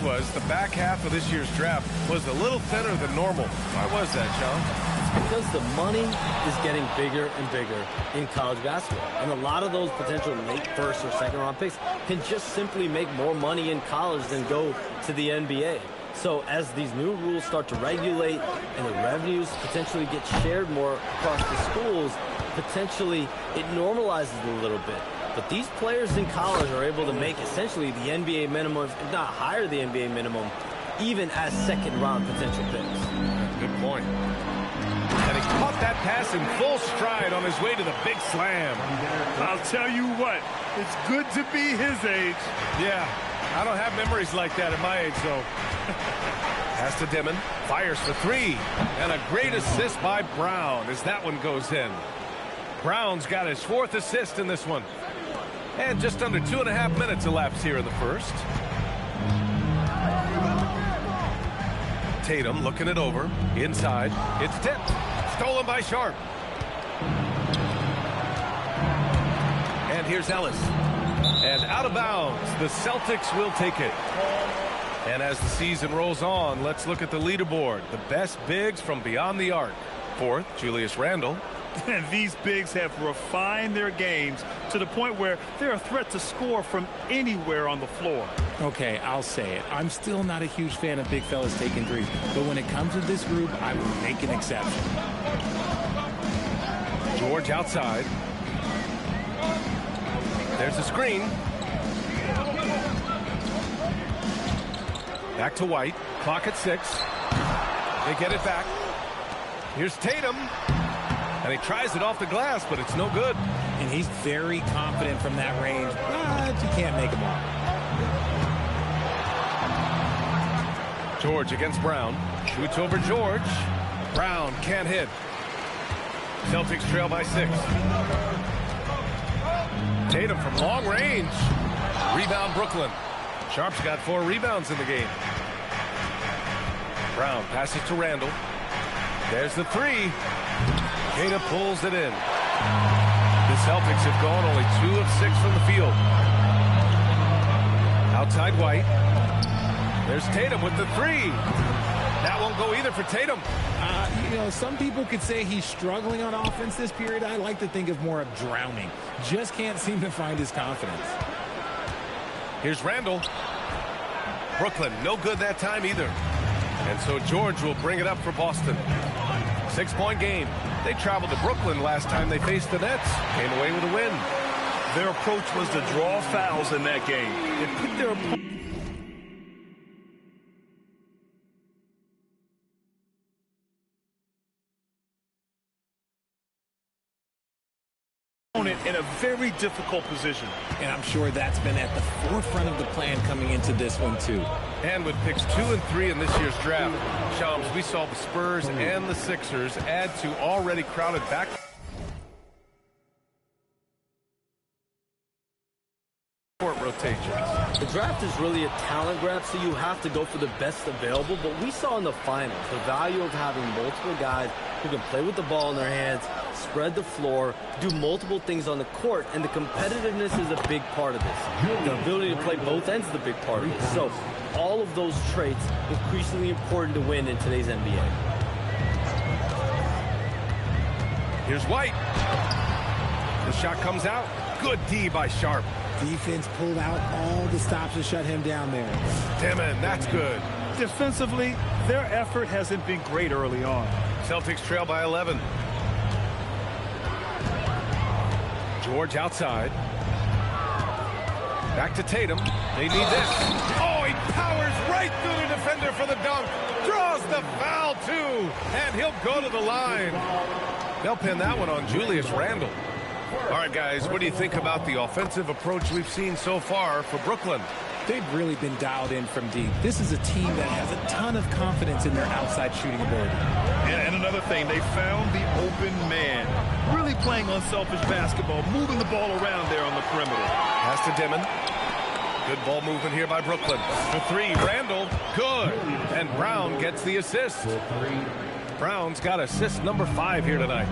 was the back half of this year's draft was a little thinner than normal. Why was that, Sean? Because the money is getting bigger and bigger in college basketball. And a lot of those potential late first or second round picks can just simply make more money in college than go to the NBA. So as these new rules start to regulate and the revenues potentially get shared more across the schools, potentially it normalizes it a little bit. But these players in college are able to make essentially the NBA minimum, if not higher the NBA minimum, even as second-round potential picks. Good point. And he caught that pass in full stride on his way to the big slam. I'll tell you what, it's good to be his age. Yeah, I don't have memories like that at my age, though. Pass to Dimon, fires for three, and a great assist by Brown as that one goes in. Brown's got his fourth assist in this one. And just under 2.5 minutes elapsed here in the first. Tatum looking it over. Inside. It's tipped. Stolen by Sharp. And here's Ellis. And out of bounds. The Celtics will take it. And as the season rolls on, let's look at the leaderboard. The best bigs from beyond the arc. Fourth, Julius Randle. And these bigs have refined their games to the point where they're a threat to score from anywhere on the floor. Okay, I'll say it. I'm still not a huge fan of big fellas taking threes, but when it comes to this group, I will make an exception. George outside. There's a screen. Back to White. Clock at 6. They get it back. Here's Tatum. And he tries it off the glass, but it's no good. And he's very confident from that range, but you can't make him all. George against Brown. Shoots over George. Brown can't hit. Celtics trail by 6. Tatum from long range. Rebound Brooklyn. Sharp's got 4 rebounds in the game. Brown passes to Randle. There's the 3. Tatum pulls it in. The Celtics have gone only 2 of 6 from the field. Outside White. There's Tatum with the 3. That won't go either for Tatum. You know, some people could say he's struggling on offense this period. I like to think of more of drowning. Just can't seem to find his confidence. Here's Randle. Brooklyn, no good that time either. And so George will bring it up for Boston. 6-point game. They traveled to Brooklyn last time they faced the Nets. Came away with a win. Their approach was to draw fouls in that game. They put their opponent in a very difficult position. And I'm sure that's been at the forefront of the plan coming into this one, too. And with picks 2 and 3 in this year's draft, Shams, we saw the Spurs and the Sixers add to already crowded back. Court rotations. The draft is really a talent grab, so you have to go for the best available. But we saw in the finals the value of having multiple guys who can play with the ball in their hands, spread the floor, do multiple things on the court, and the competitiveness is a big part of this. The ability to play both ends is a big part of this. So all of those traits increasingly important to win in today's NBA. Here's White. The shot comes out. Good D by Sharp. Defense pulled out all the stops to shut him down there. Dimon, that's good. Defensively, their effort hasn't been great early on. Celtics trail by 11. George outside. Back to Tatum. They need this. Oh, he powers right through the defender for the dunk. Draws the foul, too. And he'll go to the line. They'll pin that one on Julius Randle. All right, guys, what do you think about the offensive approach we've seen so far for Brooklyn? They've really been dialed in from deep. This is a team that has a ton of confidence in their outside shooting ability. And another thing, they found the open man. Really playing unselfish basketball, moving the ball around there on the perimeter. Pass to Dimon. Good ball movement here by Brooklyn. For 3, Randle. Good. And Brown gets the assist. Brown's got assist number 5 here tonight.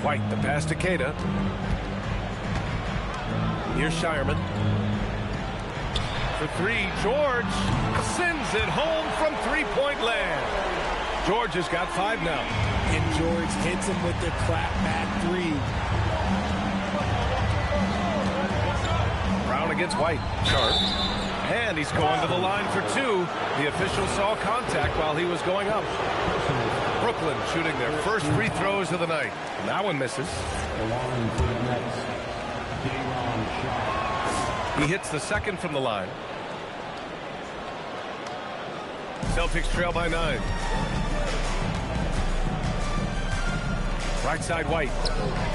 White, the pass to Queta. Here's Shireman. For three, George sends it home from three-point land. George has got 5 now. And George hits him with the clap back 3. Brown against White. Sharp. And he's going to the line for 2. The official saw contact while he was going up. Brooklyn shooting their first free throws of the night. And that one misses. He hits the second from the line. Celtics trail by 9. Right side White.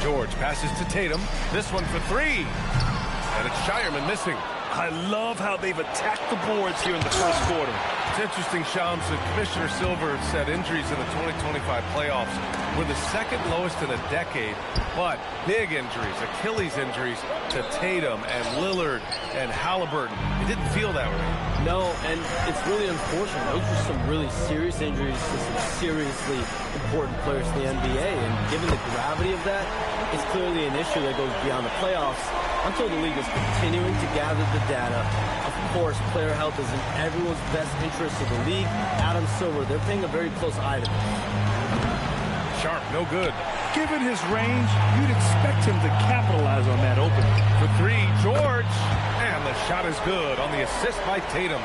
George passes to Tatum. This one for 3. And it's Shireman missing. I love how they've attacked the boards here in the first quarter. It's interesting, Shams, that Commissioner Silver said injuries in the 2025 playoffs were the second lowest in a decade, but big injuries, Achilles injuries to Tatum and Lillard and Halliburton. It didn't feel that way. No, and it's really unfortunate. Those are some really serious injuries to some seriously important players in the NBA, and given the gravity of that, it's clearly an issue that goes beyond the playoffs. Until the league is continuing to gather the data. Of course, player health is in everyone's best interest of the league. Adam Silver, they're paying a very close eye to this. Sharp, no good. Given his range, you'd expect him to capitalize on that opening. For 3, George. And the shot is good on the assist by Tatum.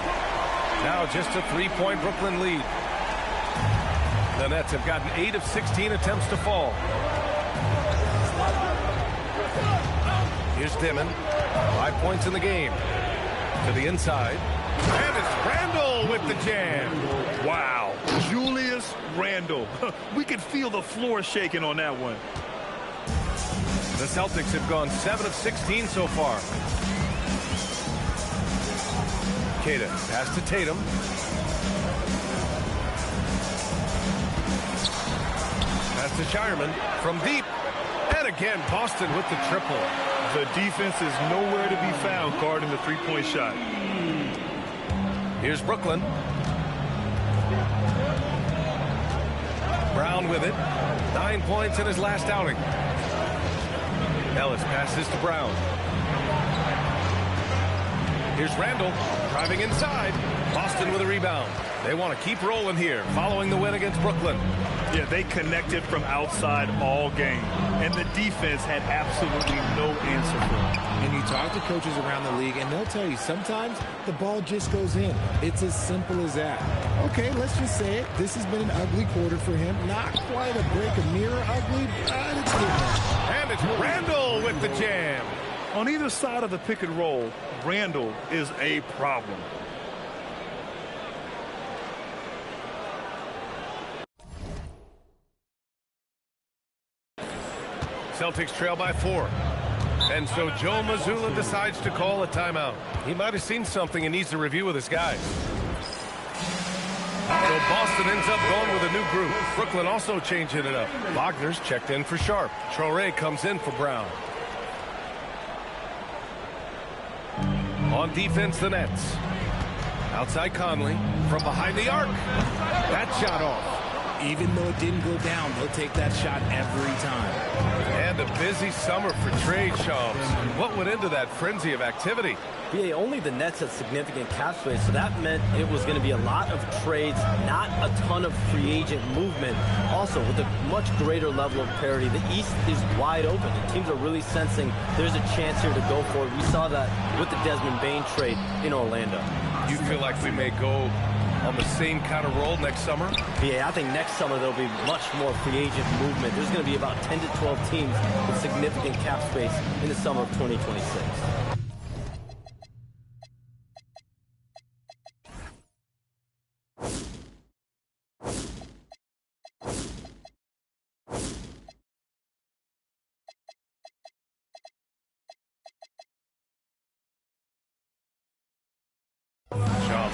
Now just a 3-point Brooklyn lead. The Nets have gotten 8 of 16 attempts to fall. Here's Dimon. 5 points in the game. To the inside. And it's Randle with the jam. Wow. Julius Randle. We could feel the floor shaking on that one. The Celtics have gone 7 of 16 so far. Queta, pass to Tatum. Pass to Shireman from deep. And again, Boston with the triple. The defense is nowhere to be found guarding the three-point shot. Here's Brooklyn. Brown with it. 9 points in his last outing. Ellis passes to Brown. Here's Randle driving inside. Boston with a rebound. They want to keep rolling here following the win against Brooklyn. Yeah, they connected from outside all game, and the defense had absolutely no answer for it. And you talk to coaches around the league, and they'll tell you sometimes the ball just goes in. It's as simple as that. Okay, let's just say it. This has been an ugly quarter for him. Not quite a break a mirror ugly, but it's good. And it's Randle with the jam. On either side of the pick and roll, Randle is a problem. Celtics trail by 4. And so Joe Mazzulla decides to call a timeout. He might have seen something and needs to review with his guys. So Boston ends up going with a new group. Brooklyn also changing it up. Wagner's checked in for Sharp. Traoré comes in for Brown. On defense, the Nets. Outside Conley from behind the arc. That shot off. Even though it didn't go down, they'll take that shot every time. And a busy summer for trade shops. What went into that frenzy of activity? BA, only the Nets had significant cap space, so that meant it was going to be a lot of trades, not a ton of free agent movement. Also, with a much greater level of parity, the East is wide open, and teams are really sensing there's a chance here to go for it. We saw that with the Desmond Bane trade in Orlando. You feel like we may go on the same kind of roll next summer? Yeah, I think next summer there'll be much more free agent movement. There's going to be about 10 to 12 teams with significant cap space in the summer of 2026.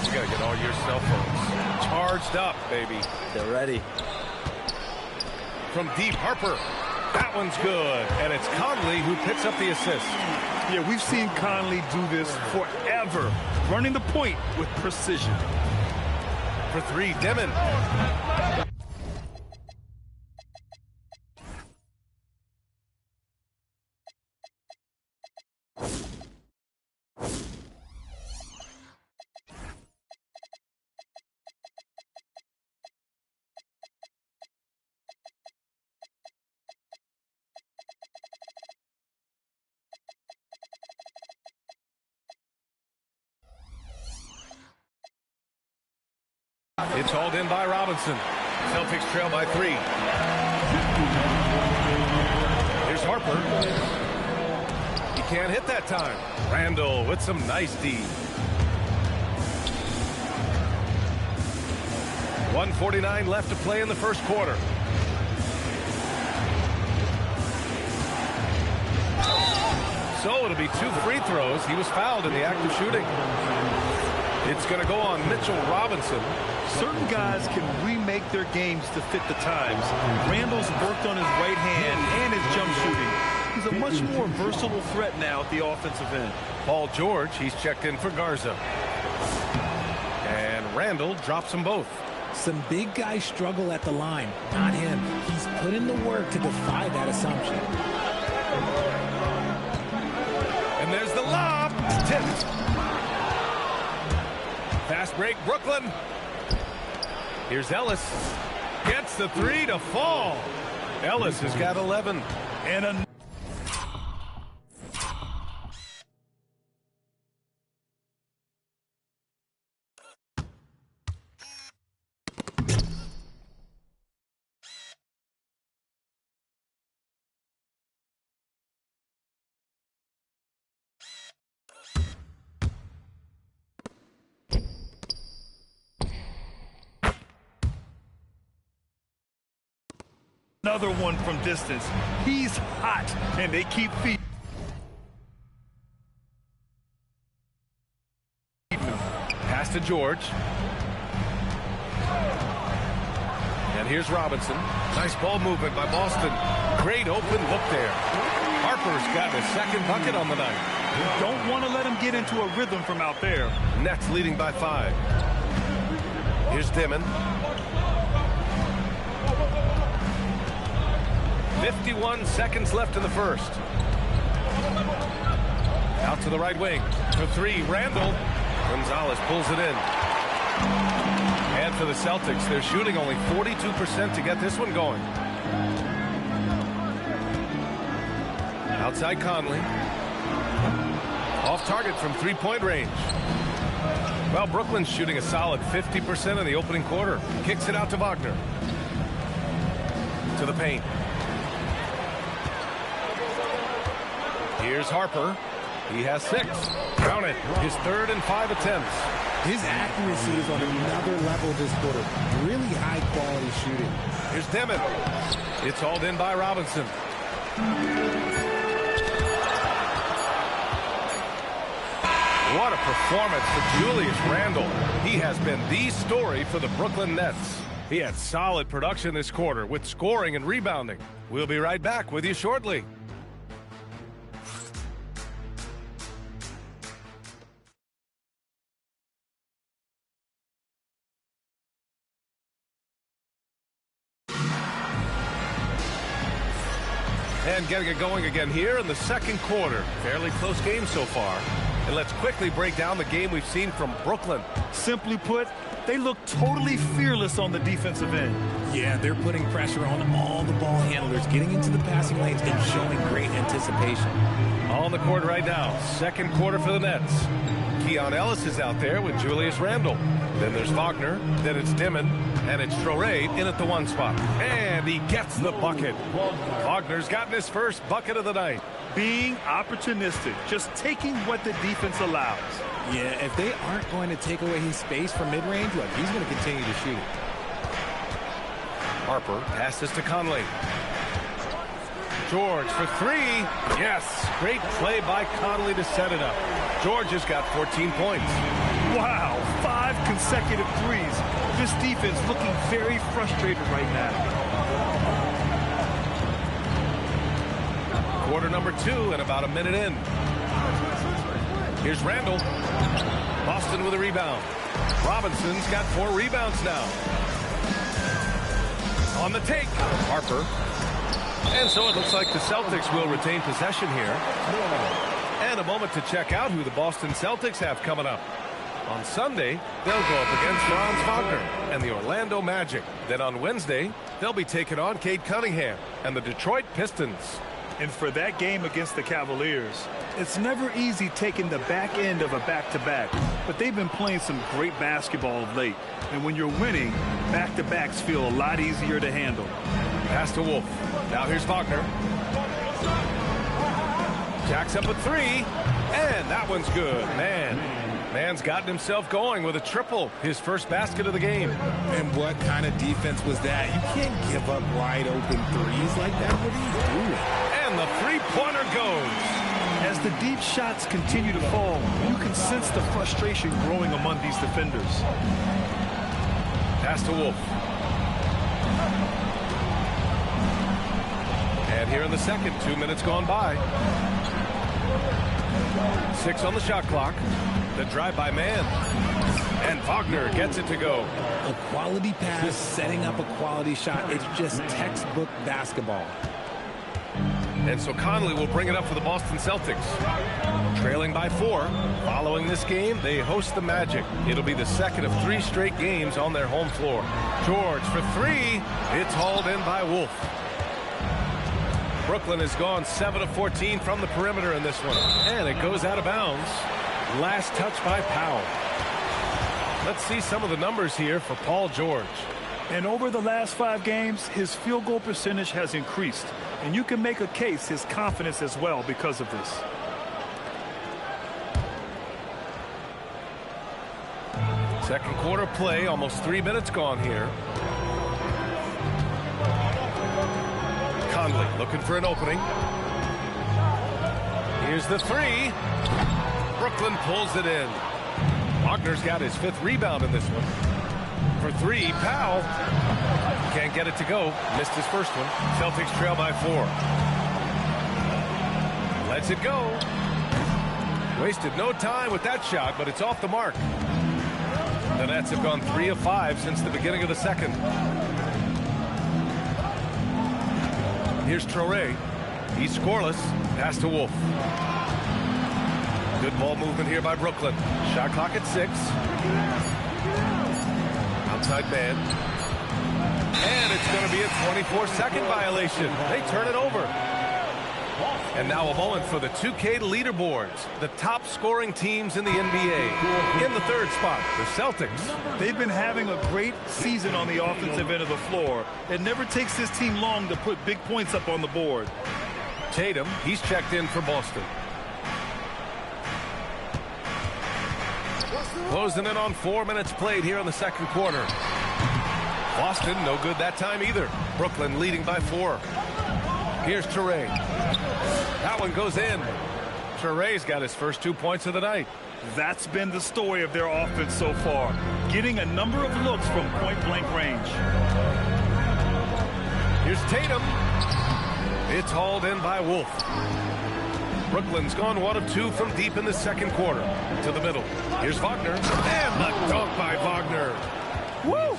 You got to get all your cell phones charged up, baby. They're ready. From deep, Harper. That one's good. And it's Conley who picks up the assist. Yeah, we've seen Conley do this forever, running the point with precision. For 3, Dimon. It's hauled in by Robinson. Celtics trail by 3. Here's Harper. He can't hit that time. Randall with some nice D. 1:49 left to play in the first quarter. So it'll be 2 free throws. He was fouled in the act of shooting. It's going to go on Mitchell Robinson. Certain guys can remake their games to fit the times. Randall's worked on his right hand and his jump shooting. He's a much more versatile threat now at the offensive end. Paul George, he's checked in for Garza. And Randall drops them both. Some big guys struggle at the line. Not him. He's put in the work to defy that assumption. And there's the lob. Tipped. Fast break, Brooklyn. Here's Ellis. Gets the 3 to fall. Ellis has got 11. And a another one from distance. He's hot, and they keep feeding him. Pass to George. And here's Robinson. Nice ball movement by Boston. Great open look there. Harper's got a second bucket on the night. You don't want to let him get into a rhythm from out there. Nets leading by 5. Here's Dimon. 51 seconds left in the first. Out to the right wing. For 3, Randall. Gonzalez pulls it in. And for the Celtics, they're shooting only 42% to get this one going. Outside Conley. Off target from 3-point range. Well, Brooklyn's shooting a solid 50% in the opening quarter. Kicks it out to Wagner. To the paint. Here's Harper. He has 6. Count it. His 3rd and 5 attempts. His accuracy is on another level this quarter. Really high quality shooting. Here's Dimon. It's hauled in by Robinson. What a performance for Julius Randle. He has been the story for the Brooklyn Nets. He had solid production this quarter with scoring and rebounding. We'll be right back with you shortly. And getting it going again here in the second quarter. Fairly close game so far. And let's quickly break down the game we've seen from Brooklyn. Simply put, they look totally fearless on the defensive end. Yeah, they're putting pressure on all the ball handlers, getting into the passing lanes and showing great anticipation. On the court right now, second quarter for the Nets. Keon Ellis is out there with Julius Randle. Then there's Wagner, then it's Dimon, and it's Traoré in at the 1 spot. And he gets the bucket. Wagner's gotten his first bucket of the night. Being opportunistic, just taking what the defense allows. Yeah, if they aren't going to take away his space from mid-range, look, he's going to continue to shoot it. Harper passes to Conley. George for 3. Yes, great play by Conley to set it up. George has got 14 points. Wow, 5 consecutive threes. This defense looking very frustrated right now. Quarter number 2 and about a minute in. Here's Randall. Boston with a rebound. Robinson's got 4 rebounds now. On the take, Harper. And so it looks like the Celtics will retain possession here. And a moment to check out who the Boston Celtics have coming up. On Sunday, they'll go up against Franz Wagner and the Orlando Magic. Then on Wednesday, they'll be taking on Cade Cunningham and the Detroit Pistons. And for that game against the Cavaliers, it's never easy taking the back end of a back-to-back. but they've been playing some great basketball of late. And when you're winning, back-to-backs feel a lot easier to handle. Pass to Wolf. Now here's Wagner. Jacks up a three, and that one's good. Man's gotten himself going with a triple, his first basket of the game. And what kind of defense was that? You can't give up wide open threes like that. What are you doing? And the three-pointer goes. As the deep shots continue to fall, you can sense the frustration growing among these defenders. Pass to Wolf. And here in the second, 2 minutes gone by. 6 on the shot clock. The drive by Man. And Wagner gets it to go. A quality pass, setting up a quality shot. It's just textbook basketball. And so Conley will bring it up for the Boston Celtics. Trailing by 4. Following this game, they host the Magic. It'll be the second of 3 straight games on their home floor. George for 3. It's hauled in by Wolf. Brooklyn has gone 7 of 14 from the perimeter in this one. And it goes out of bounds. Last touch by Powell. Let's see some of the numbers here for Paul George. And over the last 5 games, his field goal percentage has increased. And you can make a case his confidence as well because of this. Second quarter play, almost 3 minutes gone here. Conley looking for an opening. Here's the 3. Brooklyn pulls it in. Wagner's got his 5th rebound in this one. For 3, Powell can't get it to go. Missed his first one. Celtics trail by 4. Lets it go. Wasted no time with that shot, but it's off the mark. The Nets have gone 3 of 5 since the beginning of the second. Here's Traoré. He's scoreless. Pass to Wolf. Good ball movement here by Brooklyn. Shot clock at 6. Outside Man. And it's going to be a 24-second violation. They turn it over. And now a moment for the 2K leaderboards. The top scoring teams in the NBA. In the 3rd spot, the Celtics. They've been having a great season on the offensive end of the floor. It never takes this team long to put big points up on the board. Tatum, he's checked in for Boston. Closing in on 4 minutes played here in the second quarter. Boston, no good that time either. Brooklyn leading by 4. Here's Traoré. That one goes in. Traoré's got his first 2 points of the night. That's been the story of their offense so far. Getting a number of looks from point-blank range. Here's Tatum. It's hauled in by Wolf. Brooklyn's gone 1 of 2 from deep in the second quarter. To the middle. Here's Wagner. And the dunk by Wagner. Woo!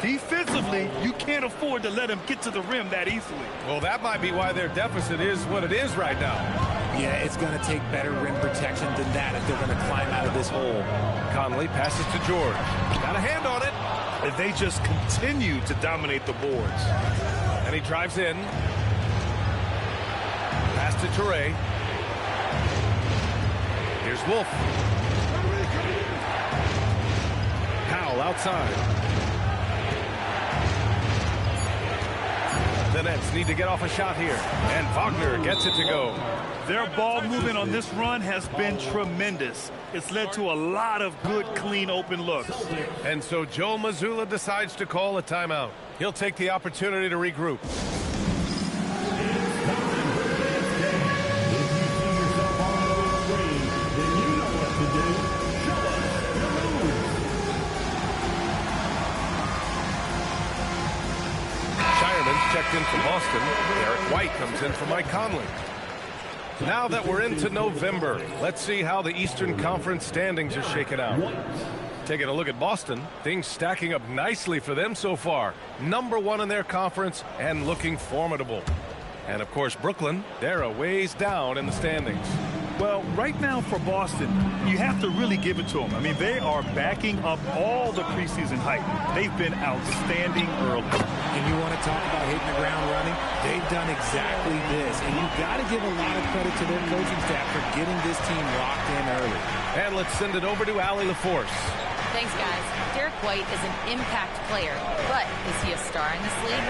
Defensively, you can't afford to let him get to the rim that easily. Well, that might be why their deficit is what it is right now. Yeah, it's going to take better rim protection than that if they're going to climb out of this hole. Conley passes to George. Got a hand on it. And they just continue to dominate the boards. And he drives in. Pass to Traoré. Here's Wolf. Powell outside. The Nets need to get off a shot here. And Wagner gets it to go. Their ball movement on this run has been tremendous. It's led to a lot of good, clean, open looks. And so Joe Mazzulla decides to call a timeout. He'll take the opportunity to regroup. Checked in for Boston. Derek White comes in for Mike Conley. Now that we're into November, let's see how the Eastern Conference standings are shaken out. Taking a look at Boston, things stacking up nicely for them so far. Number 1 in their conference and looking formidable. And of course, Brooklyn, they're a ways down in the standings. Well, right now for Boston, you have to really give it to them. I mean, they are backing up all the preseason hype. They've been outstanding early. And you want to talk about hitting the ground running? They've done exactly this. And you've got to give a lot of credit to their coaching staff for getting this team locked in early. And let's send it over to Allie LaForce. Thanks, guys. Derek White is an impact player, but is he a star in this league?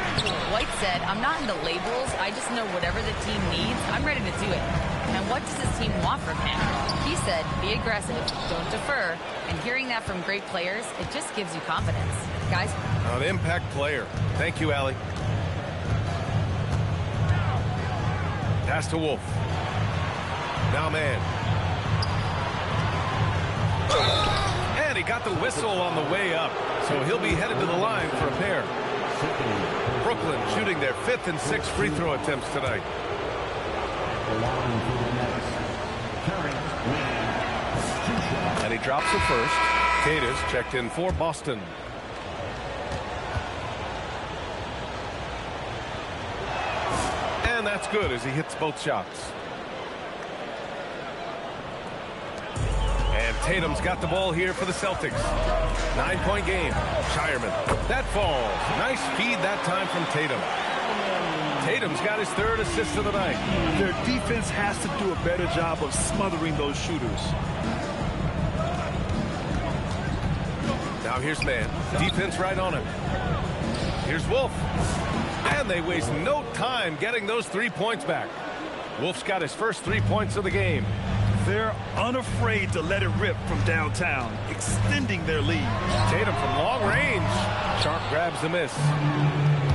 White said, I'm not into labels. I just know whatever the team needs, I'm ready to do it. And what does this team want from him? He said, be aggressive, don't defer. And hearing that from great players, it just gives you confidence. Guys? An impact player. Thank you, Allie. Pass to Wolf. Now man. And he got the whistle on the way up. So he'll be headed to the line for a pair. Brooklyn shooting their 5th and 6th free throw attempts tonight. And he drops the first. Cadiz checked in for Boston. And that's good as he hits both shots. And Tatum's got the ball here for the Celtics. 9-point game. Shireman. That falls. Nice feed that time from Tatum. Tatum's got his 3rd assist of the night. Their defense has to do a better job of smothering those shooters. Now here's man. Defense right on him. Here's Wolf. And they waste no time getting those 3 points back. Wolf's got his first 3 points of the game. They're unafraid to let it rip from downtown, extending their lead. Tatum from long range. Sharp grabs the miss.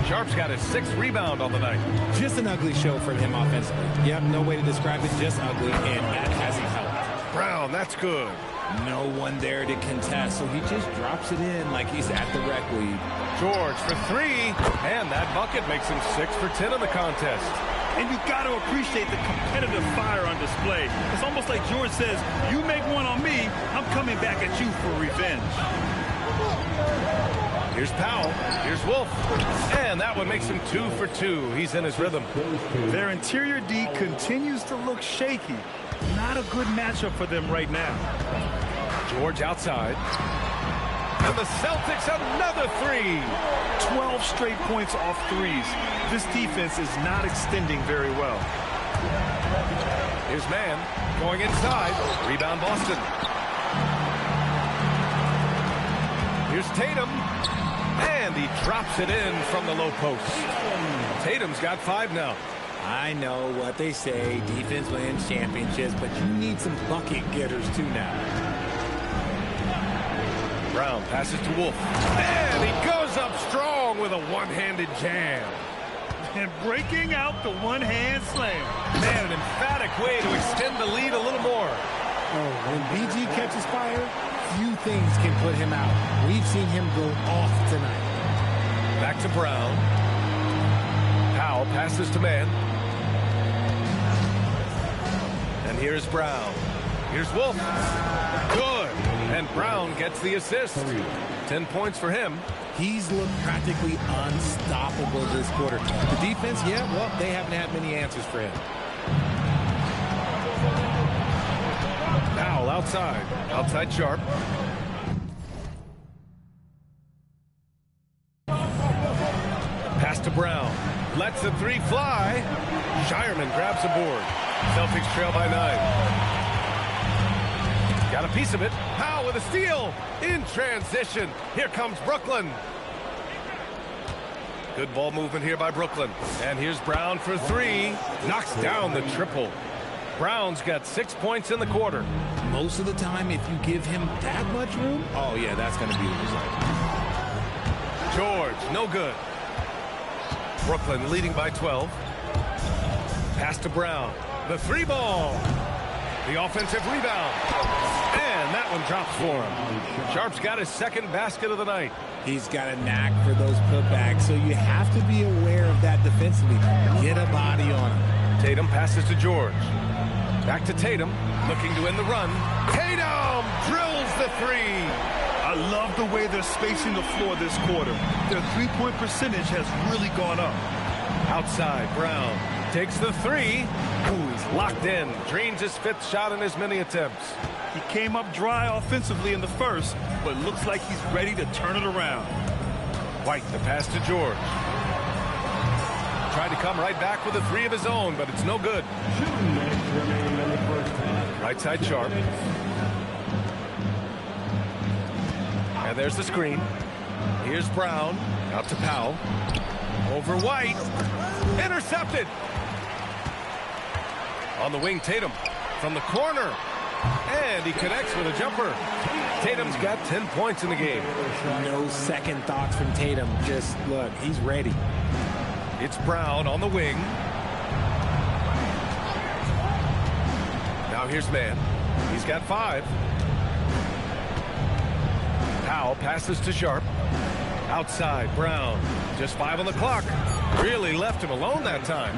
Sharp's got his 6th rebound on the night. Just an ugly show from him offensively. Yep, no way to describe it, just ugly, and that hasn't helped. Brown, that's good. No one there to contest, so he just drops it in like he's at the rec league. George for 3, and that bucket makes him 6 for 10 in the contest. And you got to appreciate the competitive fire on display. It's almost like George says, you make one on me, I'm coming back at you for revenge. Here's Powell. Here's Wolf. And that one makes him 2 for 2. He's in his rhythm. Their interior D continues to look shaky. Not a good matchup for them right now. George outside. And the Celtics another 3. 12 straight points off threes. This defense is not extending very well. Here's man going inside. Rebound Boston. Here's Tatum. And he drops it in from the low post. Tatum's got 5 now. I know what they say, defense wins championships, but you need some bucket getters too now. Brown passes to Wolf. And he goes up strong with a one-handed jam. And breaking out the one-hand slam. Man, an emphatic way to extend the lead a little more. Oh, when BG catches fire, few things can put him out. We've seen him go off tonight. Back to Brown. Powell passes to man. And here's Brown. Here's Wolf. Good. And Brown gets the assist. 10 points for him. He's looked practically unstoppable this quarter. The defense, yeah, well, they haven't had many answers for him. Powell outside. Outside Sharp. Pass to Brown. Lets the 3 fly. Shireman grabs the board. Celtics trail by 9. Got a piece of it. Powell with a steal. In transition. Here comes Brooklyn. Good ball movement here by Brooklyn. And here's Brown for 3. Knocks down the triple. Brown's got 6 points in the quarter. Most of the time, if you give him that much room, oh, yeah, that's going to be the result. George, no good. Brooklyn leading by 12. Pass to Brown. The 3 ball. The offensive rebound. And that one drops for him. Sharp's got his 2nd basket of the night. He's got a knack for those putbacks, so you have to be aware of that defensively. Get a body on him. Tatum passes to George. Back to Tatum, looking to end the run. Tatum drills the 3. I love the way they're spacing the floor this quarter. Their 3-point percentage has really gone up. Outside, Brown. Takes the three. Ooh, he's locked in. Drains his 5th shot in his many attempts. He came up dry offensively in the first, but looks like he's ready to turn it around. White, the pass to George. Tried to come right back with a 3 of his own, but it's no good. Right side Sharp. And there's the screen. Here's Brown. Out to Powell. Over White. Intercepted. On the wing, Tatum. From the corner. And he connects with a jumper. Tatum's got 10 points in the game. No second thoughts from Tatum. Just, look, he's ready. It's Brown on the wing. Now here's Mann. He's got 5. Powell passes to Sharp. Outside, Brown. Just 5 on the clock. Really left him alone that time.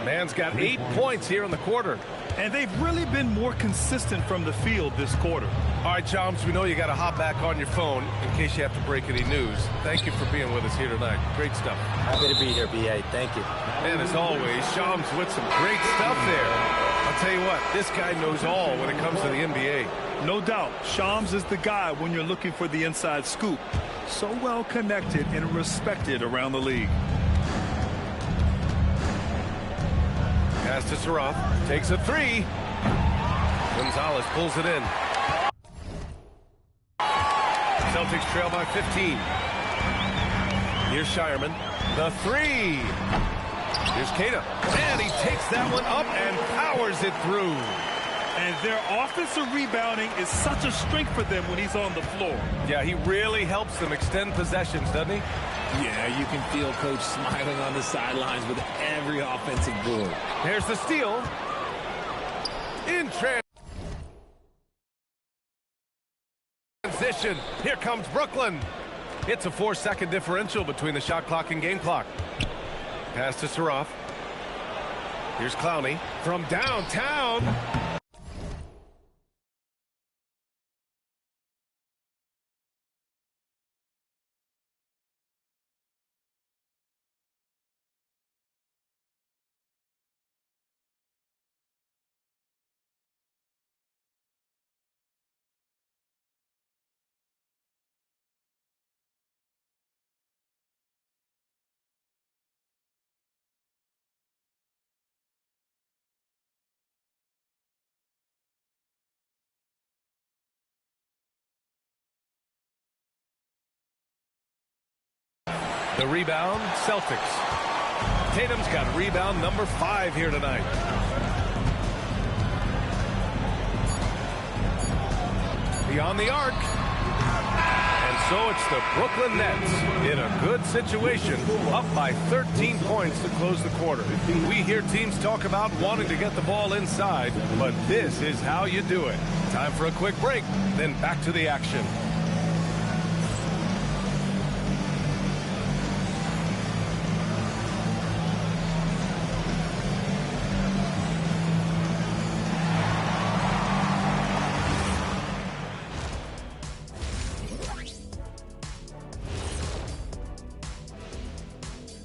Mann's got 8 points here in the quarter. And they've really been more consistent from the field this quarter. All right, Chomps, we know you got to hop back on your phone in case you have to break any news. Thank you for being with us here tonight. Great stuff. Happy to be here, B.A. Thank you. And as always, Chomps with some great stuff there. I'll tell you what, this guy knows all when it comes to the NBA. No doubt, Shams is the guy when you're looking for the inside scoop. So well connected and respected around the league. Pass to Saroff. Takes a 3. Gonzalez pulls it in. Celtics trail by 15. Here's Shireman. The 3. Here's Queta. And he takes that one up and powers it through. And their offensive rebounding is such a strength for them when he's on the floor. Yeah, he really helps them extend possessions, doesn't he? Yeah, you can feel Coach smiling on the sidelines with every offensive board. Here's the steal. In transition. Here comes Brooklyn. It's a 4-second differential between the shot clock and game clock. Pass to Saroff. Here's Clowney from downtown. The rebound, Celtics. Tatum's got rebound number 5 here tonight. Beyond the arc. And so it's the Brooklyn Nets in a good situation, up by 13 points to close the quarter. We hear teams talk about wanting to get the ball inside, but this is how you do it. Time for a quick break, then back to the action.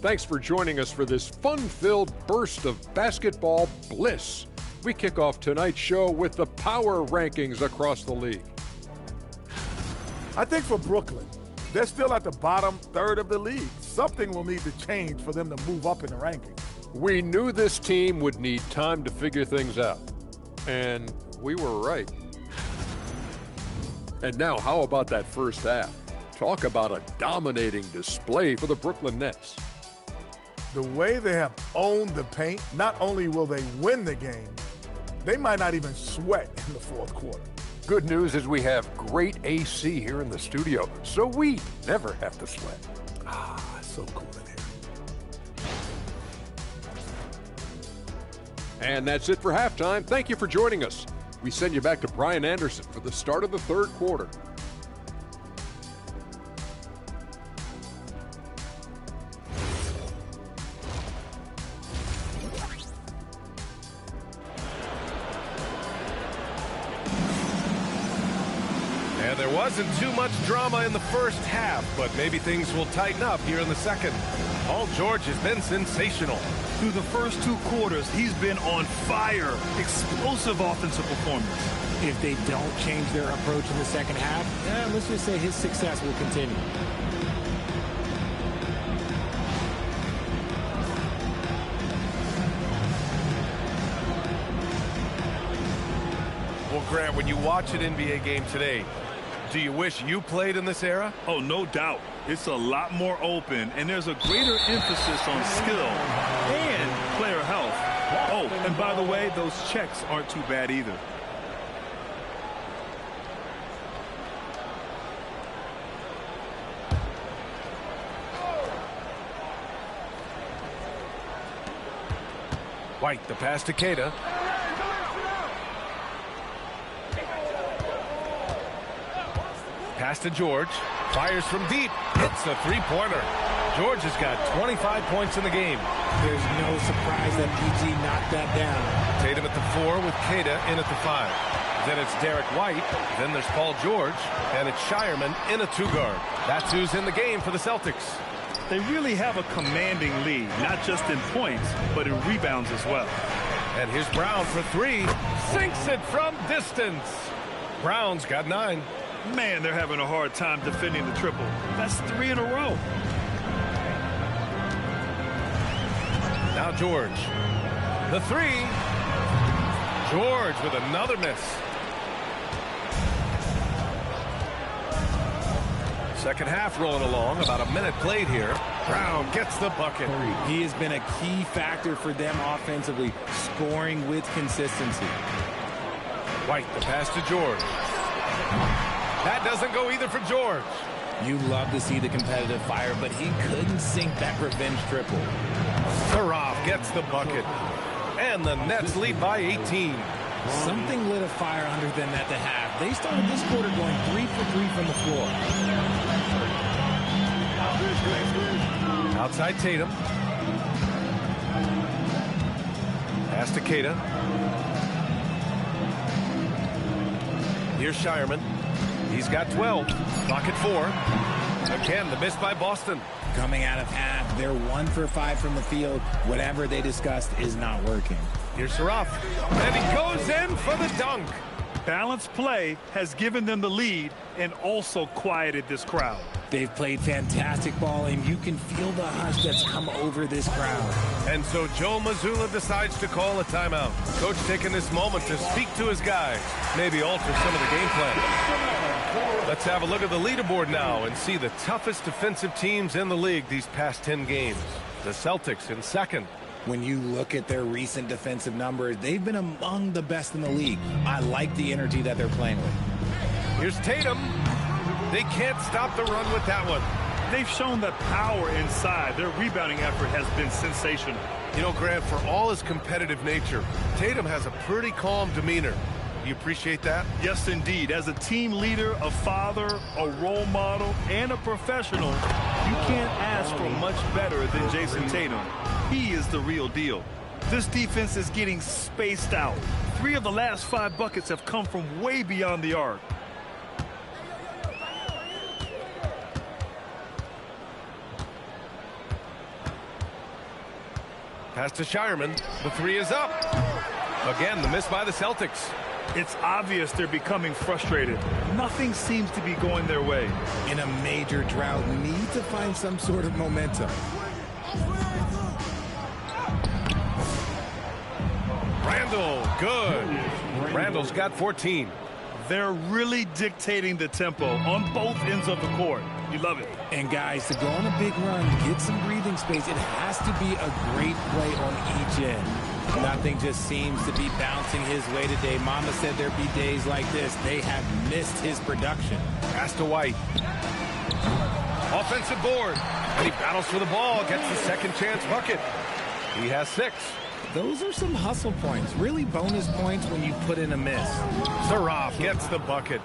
Thanks for joining us for this fun-filled burst of basketball bliss. We kick off tonight's show with the power rankings across the league. I think for Brooklyn, they're still at the bottom third of the league. Something will need to change for them to move up in the rankings. We knew this team would need time to figure things out. And we were right. And now, how about that first half? Talk about a dominating display for the Brooklyn Nets. The way they have owned the paint, not only will they win the game, they might not even sweat in the fourth quarter. Good news is we have great AC here in the studio, so we never have to sweat. Ah, so cool in here. And that's it for halftime. Thank you for joining us. We send you back to Brian Anderson for the start of the third quarter. And there wasn't too much drama in the first half, but maybe things will tighten up here in the second. Paul George has been sensational. Through the first 2 quarters, he's been on fire. Explosive offensive performance. If they don't change their approach in the second half, let's just say his success will continue. Well, Grant, when you watch an NBA game today, do you wish you played in this era? Oh, no doubt. It's a lot more open, and there's a greater emphasis on skill and player health. Oh, and by the way, those checks aren't too bad either. White, the pass to Queta. Pass to George. Fires from deep. Hits the three-pointer. George has got 25 points in the game. There's no surprise that PG knocked that down. Tatum at the 4 with Queta in at the 5. Then it's Derek White. Then there's Paul George. And it's Shireman in a 2-guard. That's who's in the game for the Celtics. They really have a commanding lead, not just in points, but in rebounds as well. And here's Brown for 3. Sinks it from distance. Brown's got 9. Man, they're having a hard time defending the triple. That's 3 in a row. Now George. The 3. George with another miss. Second half rolling along. About a minute played here. Brown gets the bucket. He has been a key factor for them offensively, scoring with consistency. White, the pass to George. That doesn't go either for George. You love to see the competitive fire, but he couldn't sink that revenge triple. Saraf gets the bucket. And the Nets lead by 18. Something lit a fire under them at the half. They started this quarter going 3 for 3 from the floor. Outside Tatum. Pass to Queta. Here's Shireman. He's got 12. Clock at 4. Again, the miss by Boston. Coming out of half, they're 1 for 5 from the field. Whatever they discussed is not working. Here's Saraf. And he goes in for the dunk. Balanced play has given them the lead and also quieted this crowd. They've played fantastic ball, and you can feel the hush that's come over this crowd. And so Joe Mazzulla decides to call a timeout. Coach taking this moment to speak to his guys, maybe alter some of the game plan. Let's have a look at the leaderboard now and see the toughest defensive teams in the league these past 10 games. The Celtics in second. When you look at their recent defensive numbers, they've been among the best in the league. I like the energy that they're playing with. Here's Tatum. They can't stop the run with that one. They've shown that power inside. Their rebounding effort has been sensational. You know, Grant, for all his competitive nature, Tatum has a pretty calm demeanor. You appreciate that? Yes, indeed. As a team leader, a father, a role model, and a professional, you can't ask for much better than Jason Tatum. He is the real deal. This defense is getting spaced out. 3 of the last 5 buckets have come from way beyond the arc. Pass to Shireman. The 3 is up. Again, the miss by the Celtics. It's obvious they're becoming frustrated. Nothing seems to be going their way. In a major drought, need to find some sort of momentum. Randall, good. Randall's got 14. They're really dictating the tempo on both ends of the court. You love it. And guys, to go on a big run, get some breathing space, it has to be a great play on each end. Nothing just seems to be bouncing his way today. Mama said there'd be days like this. They have missed his production. Pass to White. Offensive board. And he battles for the ball, gets the second chance bucket. He has 6. Those are some hustle points, really bonus points when you put in a miss. Saraf gets the bucket.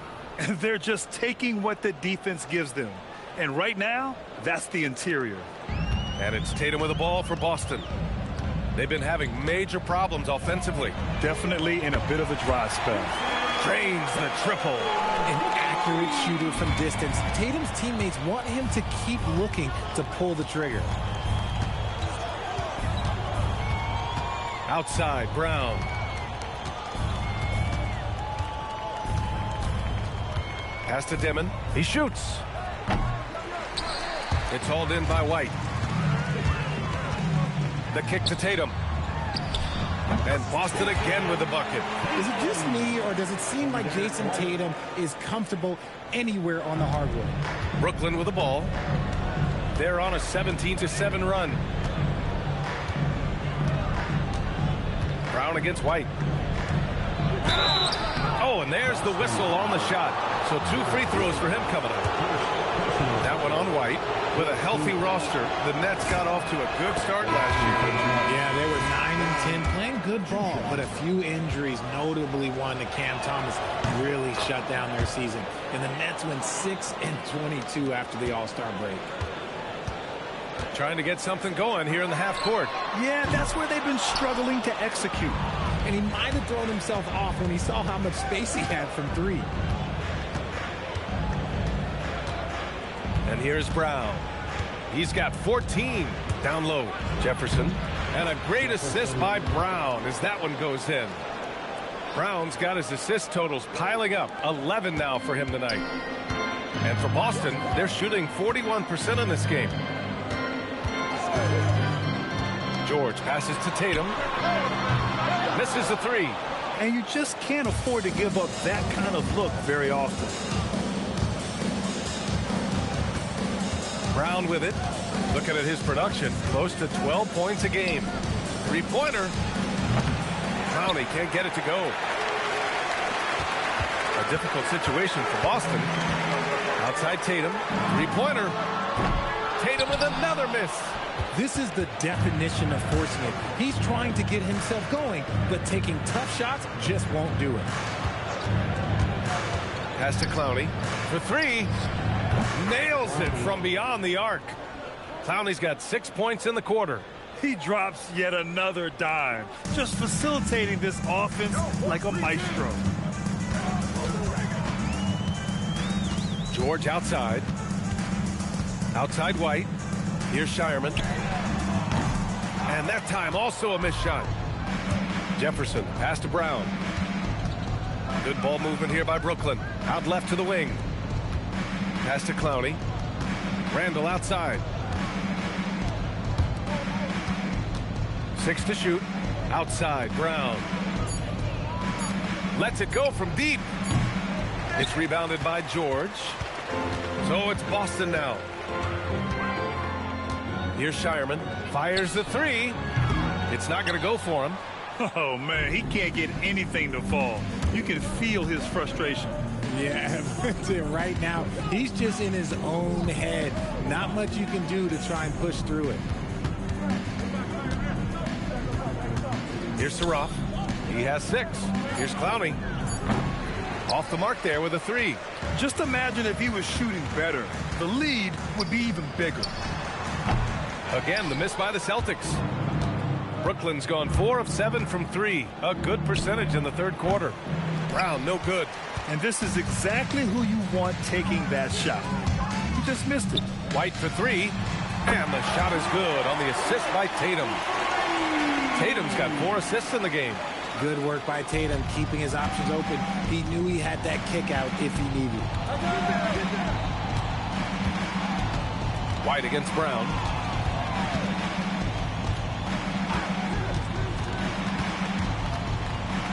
They're just taking what the defense gives them. And right now, that's the interior. And it's Tatum with the ball for Boston. They've been having major problems offensively. Definitely in a bit of a dry spell. Drains the triple. An accurate shooter from distance. Tatum's teammates want him to keep looking to pull the trigger. Outside, Brown. Pass to Dimon. He shoots. It's hauled in by White. The kick to Tatum. And Boston again with the bucket. Is it just me, or does it seem like Jason Tatum is comfortable anywhere on the hardwood? Brooklyn with the ball. They're on a 17-7 run. Brown against White. Oh, and there's the whistle on the shot. So 2 free throws for him coming up. That one on White. With a healthy roster, the Nets got off to a good start last year. Yeah, they were 9-10, playing good ball, but a few injuries, notably one to Cam Thomas, really shut down their season. And the Nets went 6-22 after the All-Star break. Trying to get something going here in the half court. Yeah, that's where they've been struggling to execute. And he might have thrown himself off when he saw how much space he had from 3. And here's Brown. He's got 14 down low. Jefferson. And a great assist by Brown as that one goes in. Brown's got his assist totals piling up. 11 now for him tonight. And for Boston, they're shooting 41% in this game. George passes to Tatum. Misses the 3. And you just can't afford to give up that kind of look very often. Brown with it. Looking at his production, close to 12 points a game. 3-pointer. Clowney can't get it to go. A difficult situation for Boston. Outside Tatum. 3-pointer. Tatum with another miss. This is the definition of forcing it. He's trying to get himself going, but taking tough shots just won't do it. Pass to Clowney for 3. Nails it from beyond the arc. Clowney's got 6 points in the quarter. He drops yet another dime, just facilitating this offense like a maestro. George outside. Outside White. Here's Shireman. And that time also a missed shot. Jefferson, pass to Brown. Good ball movement here by Brooklyn. Out left to the wing. Pass to Clowney. Randall outside. 6 to shoot. Outside, Brown. Lets it go from deep. It's rebounded by George. So it's Boston now. Here's Shireman. Fires the 3. It's not going to go for him. Oh, man, he can't get anything to fall. You can feel his frustration. Yeah, right now, he's just in his own head. Not much you can do to try and push through it. Here's Saroff. He has 6. Here's Clowney. Off the mark there with a 3. Just imagine if he was shooting better. The lead would be even bigger. Again, the miss by the Celtics. Brooklyn's gone 4 of 7 from 3. A good percentage in the third quarter. Brown, no good. And this is exactly who you want taking that shot. He just missed it. White for 3. And the shot is good on the assist by Tatum. Tatum's got 4 assists in the game. Good work by Tatum, keeping his options open. He knew he had that kick out if he needed it. White against Brown.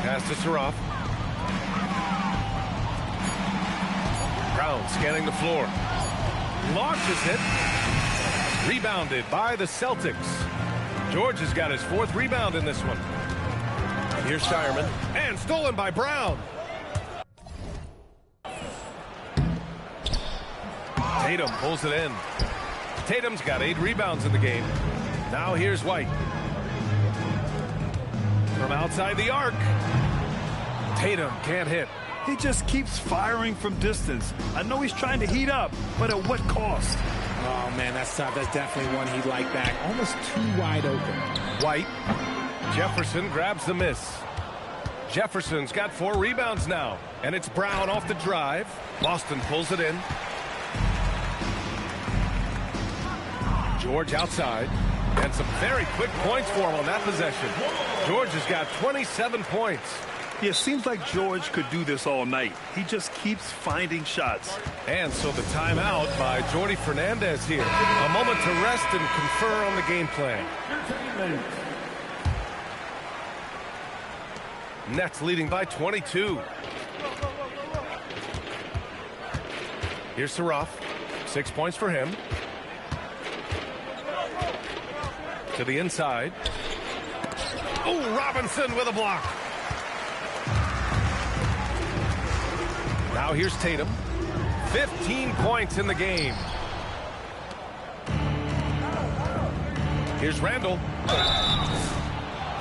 Pass to Saroff. Brown scanning the floor. Launches it. Rebounded by the Celtics. George has got his 4th rebound in this one. Here's Shireman. And stolen by Brown. Tatum pulls it in. Tatum's got 8 rebounds in the game. Now here's White. From outside the arc. Tatum can't hit. He just keeps firing from distance. I know he's trying to heat up, but at what cost? Oh, man, that's tough. That's definitely one he'd like back. Almost too wide open. White. Jefferson grabs the miss. Jefferson's got 4 rebounds now. And it's Brown off the drive. Boston pulls it in. George outside. And some very quick points for him on that possession. George has got 27 points. Yeah, it seems like George could do this all night. He just keeps finding shots. And so the timeout by Jordi Fernandez here. A moment to rest and confer on the game plan. Nets leading by 22. Here's Saraf. 6 points for him. To the inside. Oh, Robinson with a block. Now here's Tatum. 15 points in the game. Here's Randall.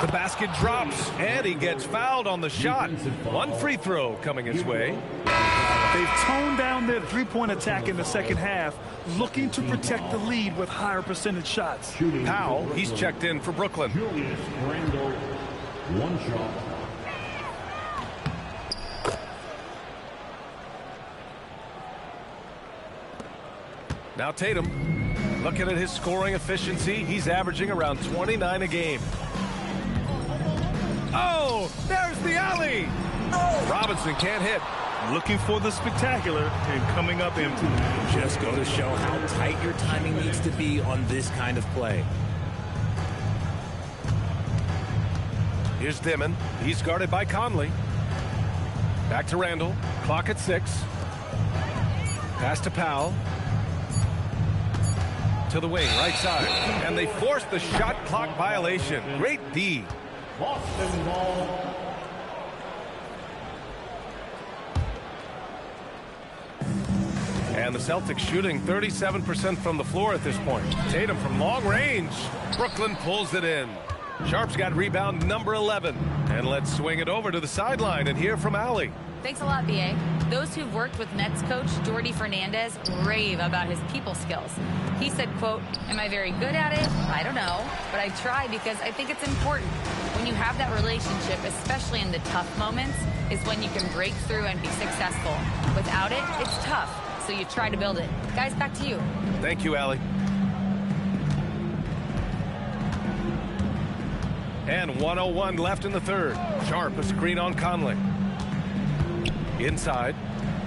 The basket drops, and he gets fouled on the shot. 1 free throw coming his way. They've toned down their three-point attack in the second half, looking to protect the lead with higher percentage shots. Powell, he's checked in for Brooklyn. Julius Randle, 1 shot. Now Tatum, looking at his scoring efficiency, he's averaging around 29 a game. Oh, there's the alley. Oh. Robinson can't hit. Looking for the spectacular and coming up empty. Just go to show how tight your timing needs to be on this kind of play. Here's Dimon. He's guarded by Conley. Back to Randall. Clock at 6. Pass to Powell. To the wing, right side. And they force the shot clock violation. Great D. Boston ball. And the Celtics shooting 37% from the floor at this point. Tatum from long range. Brooklyn pulls it in. Sharp's got rebound number 11. And let's swing it over to the sideline and hear from Allie. Thanks a lot, B.A. Those who've worked with Nets coach Jordi Fernandez rave about his people skills. He said, quote, "Am I very good at it? I don't know, but I try because I think it's important. When you have that relationship, especially in the tough moments, is when you can break through and be successful. Without it, it's tough, so you try to build it." Guys, back to you. Thank you, Allie. And 1:01 left in the third. Sharp, a screen on Conley. Inside.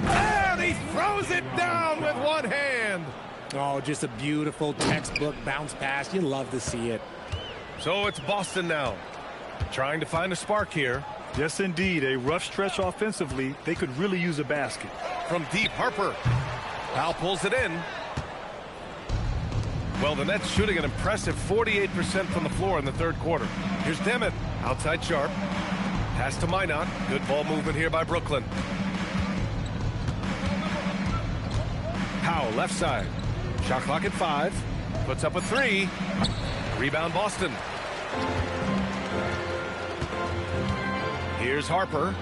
And he throws it down with one hand. Oh, just a beautiful textbook bounce pass. You love to see it. So it's Boston now. Trying to find a spark here. Yes, indeed. A rough stretch offensively. They could really use a basket. From deep, Harper. Powell pulls it in. Well, the Nets shooting an impressive 48% from the floor in the third quarter. Here's Dimon. Outside Sharp. Pass to Minot. Good ball movement here by Brooklyn. Powell, left side. Shot clock at 5. Puts up a 3. Rebound Boston. Here's Harper.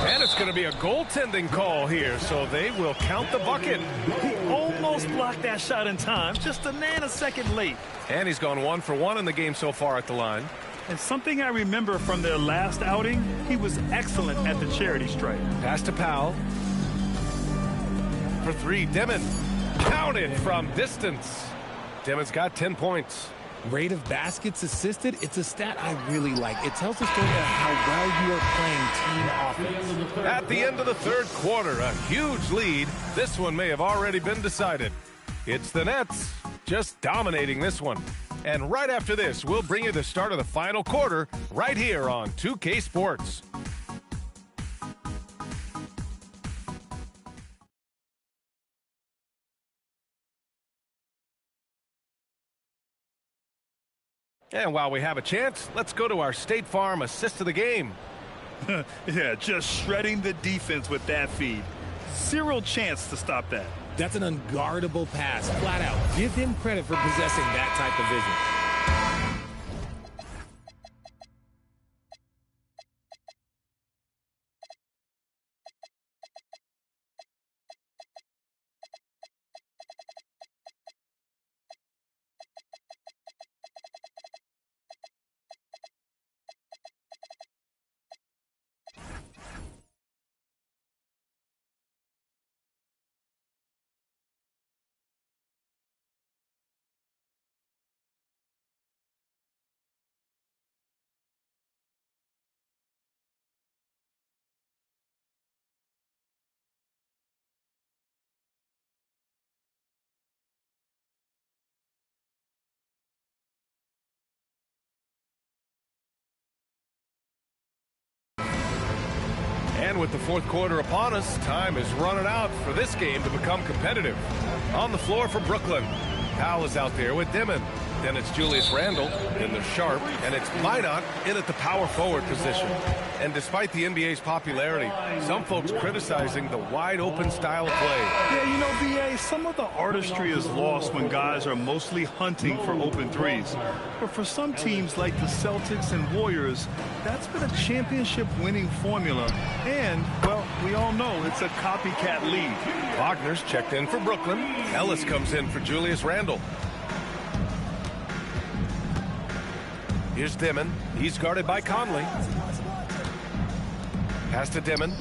And it's going to be a goaltending call here, so they will count the bucket. He almost blocked that shot in time, just a nanosecond late. And he's gone 1 for 1 in the game so far at the line. And something I remember from their last outing, he was excellent at the charity stripe. Pass to Powell. For 3, Dimon. Counted from distance. Dimon's got 10 points. Rate of baskets assisted, it's a stat I really like. It tells the story of how well you are playing team offense. At the end of the third quarter, a huge lead. This one may have already been decided. It's the Nets just dominating this one. And right after this, we'll bring you the start of the final quarter right here on 2K Sports. And while we have a chance, let's go to our State Farm assist of the game. Yeah, just shredding the defense with that feed. Zero chance to stop that. That's an unguardable pass, flat out. Give him credit for possessing that type of vision. And with the fourth quarter upon us, time is running out for this game to become competitive. On the floor for Brooklyn, Powell is out there with Dimon. Then it's Julius Randle, then there's Sharp, and it's Minot in at the power forward position. And despite the NBA's popularity, some folks criticizing the wide open style of play. Yeah, you know, BA, some of the artistry is lost when guys are mostly hunting for open threes. But for some teams like the Celtics and Warriors, that's been a championship-winning formula. And, well, we all know it's a copycat league. Wagner's checked in for Brooklyn. Ellis comes in for Julius Randle. Here's Dimon. He's guarded by Conley. Pass to Dimon.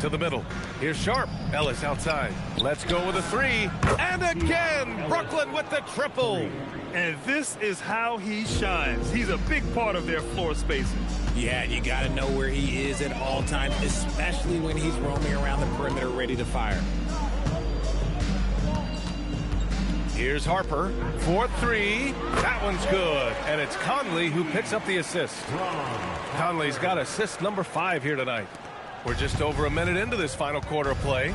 To the middle. Here's Sharp. Ellis outside. Let's go with a three. And again, Brooklyn with the triple. And this is how he shines. He's a big part of their floor spaces. Yeah, you got to know where he is at all times, especially when he's roaming around the perimeter ready to fire. Here's Harper for three. That one's good. And it's Conley who picks up the assist. Conley's got assist number 5 here tonight. We're just over a minute into this final quarter of play.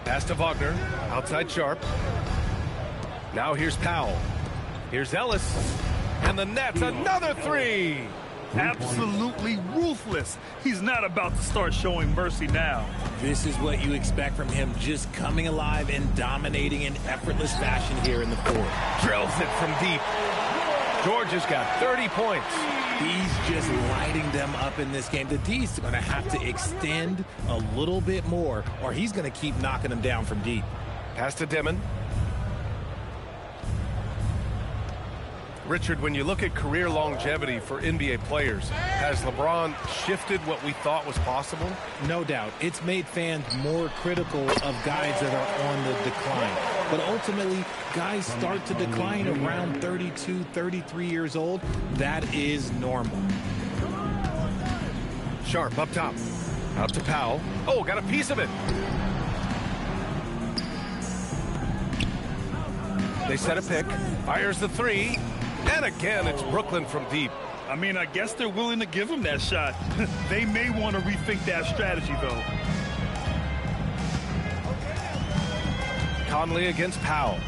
Pass to Wagner. Outside Sharp. Now here's Powell. Here's Ellis. And the Nets, another three. Absolutely ruthless. He's not about to start showing mercy now. This is what you expect from him, just coming alive and dominating in effortless fashion here in the fourth. Drills it from deep. George has got 30 points. He's just lighting them up in this game. The D's going to have to extend a little bit more, or he's going to keep knocking them down from deep. Pass to Dimon. Richard, when you look at career longevity for NBA players, has LeBron shifted what we thought was possible? No doubt. It's made fans more critical of guys that are on the decline. But ultimately, guys start to decline around 32, 33 years old. That is normal. Sharp up top. Out to Powell. Oh, got a piece of it. They set a pick. Fires the three. And again, it's Brooklyn from deep. I mean, I guess they're willing to give him that shot. They may want to rethink that strategy, though. Conley against Powell.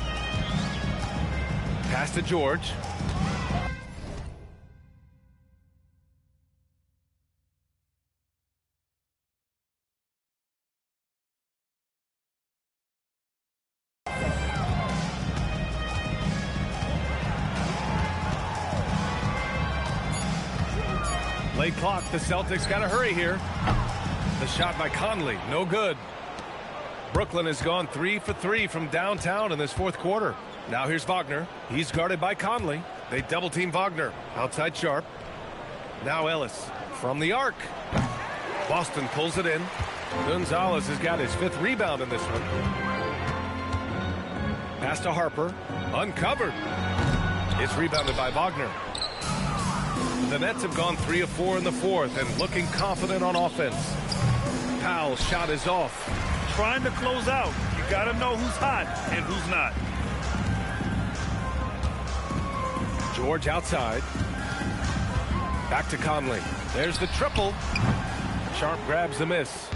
Pass to George. Late clock, the Celtics got to hurry here. The shot by Conley, no good. Brooklyn has gone 3 for 3 from downtown in this fourth quarter. Now here's Wagner. He's guarded by Conley. They double team Wagner. Outside Sharp. Now Ellis from the arc. Boston pulls it in. Gonzalez has got his 5th rebound in this one. Pass to Harper. Uncovered. It's rebounded by Wagner. The Nets have gone 3 of 4 in the fourth and looking confident on offense. Powell's shot is off. Trying to close out. You got to know who's hot and who's not. George outside. Back to Conley. There's the triple. Sharp grabs the miss.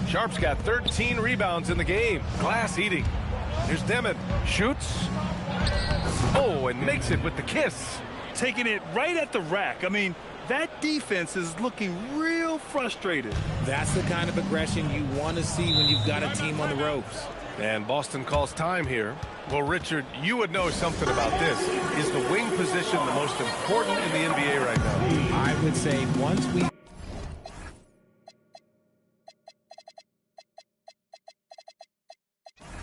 Sharp's got 13 rebounds in the game. Glass eating. Here's Dimon. Shoots. Oh, and makes it with the kiss. Taking it right at the rack. I mean, that defense is looking real frustrated. That's the kind of aggression you want to see when you've got a team on the ropes. And Boston calls time here. Well, Richard, you would know something about this. Is the wing position the most important in the NBA right now? I would say once we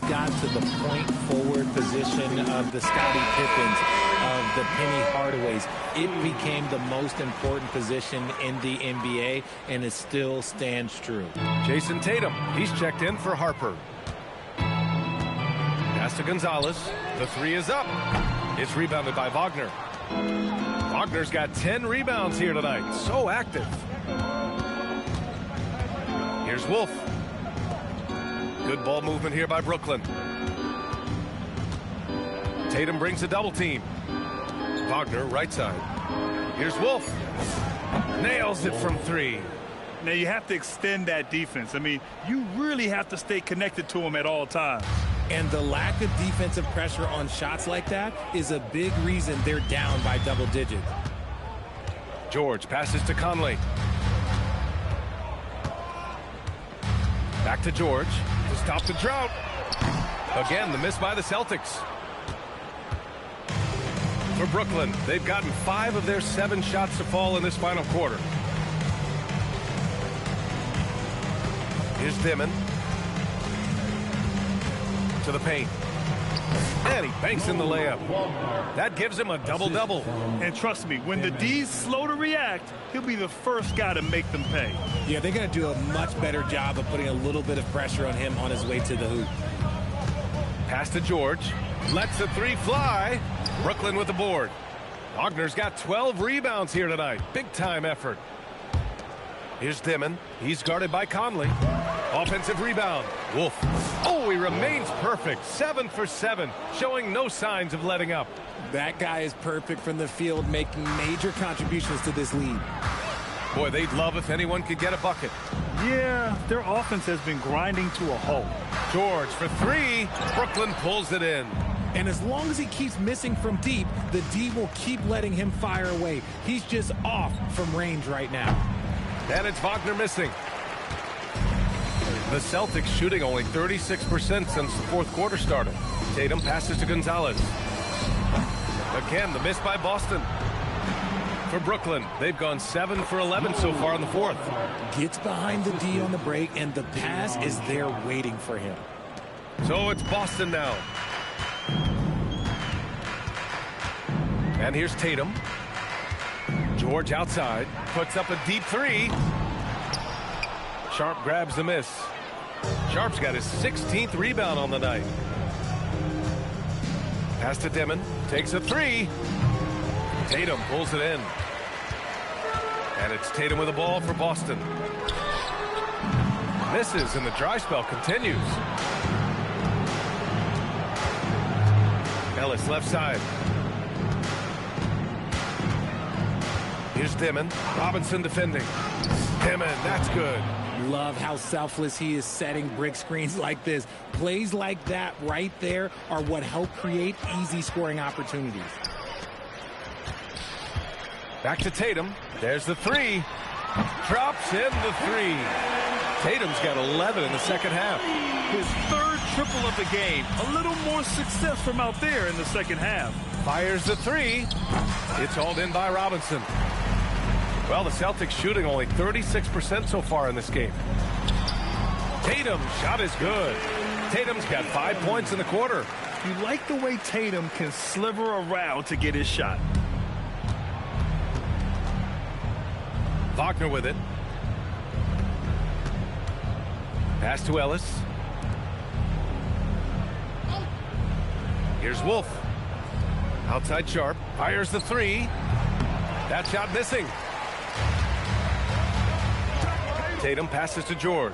got to the point forward position of the Scottie Pippens, of the Penny Hardaways, it became the most important position in the NBA, and it still stands true. Jason Tatum, he's checked in for Harper. Pass to Gonzalez. The three is up. It's rebounded by Wagner. Wagner's got 10 rebounds here tonight. So active. Here's Wolf. Good ball movement here by Brooklyn. Tatum brings a double team. Wagner right side. Here's Wolf. Nails it from 3. Now, you have to extend that defense. I mean, you really have to stay connected to them at all times. And the lack of defensive pressure on shots like that is a big reason they're down by double digits. George passes to Conley. Back to George to stop the drought. Again, the miss by the Celtics. For Brooklyn, they've gotten 5 of their 7 shots to fall in this final quarter. Here's Dimon. To the paint. And he banks in the layup. That gives him a double-double. And trust me, when the D's slow to react, he'll be the first guy to make them pay. Yeah, they're going to do a much better job of putting a little bit of pressure on him on his way to the hoop. Pass to George. Lets the 3 fly. Brooklyn with the board. Wagner's got 12 rebounds here tonight. Big-time effort. Here's Dimon. He's guarded by Conley. Offensive rebound. Wolf. Oh, he remains perfect. 7 for 7, showing no signs of letting up. That guy is perfect from the field, making major contributions to this lead. Boy, they'd love if anyone could get a bucket. Yeah, their offense has been grinding to a halt. George for 3. Brooklyn pulls it in. And as long as he keeps missing from deep, the D will keep letting him fire away. He's just off from range right now. And it's Wagner missing. The Celtics shooting only 36% since the fourth quarter started. Tatum passes to Gonzalez. Again, the miss by Boston. For Brooklyn, they've gone 7 for 11 so far in the fourth. Gets behind the D on the break, and the pass is there waiting for him. So it's Boston now. And here's Tatum. George outside, puts up a deep 3. Sharp grabs the miss. Sharp's got his 16th rebound on the night. Pass to Dimon, takes a 3. Tatum pulls it in. And it's Tatum with the ball for Boston. Misses, and the dry spell continues. Ellis left side. Here's Dimon. Robinson defending. Dimon, that's good. Love how selfless he is setting brick screens like this. Plays like that right there are what help create easy scoring opportunities. Back to Tatum. There's the 3. Drops in the 3. Tatum's got 11 in the second half. His 3rd triple of the game. A little more success from out there in the second half. Fires the 3. It's hauled in by Robinson. Well, the Celtics shooting only 36% so far in this game. Tatum's shot is good. Tatum's got 5 points in the quarter. You like the way Tatum can sliver around to get his shot. Wagner with it. Pass to Ellis. Here's Wolf. Outside Sharp. Fires the 3. That shot missing. Tatum passes to George.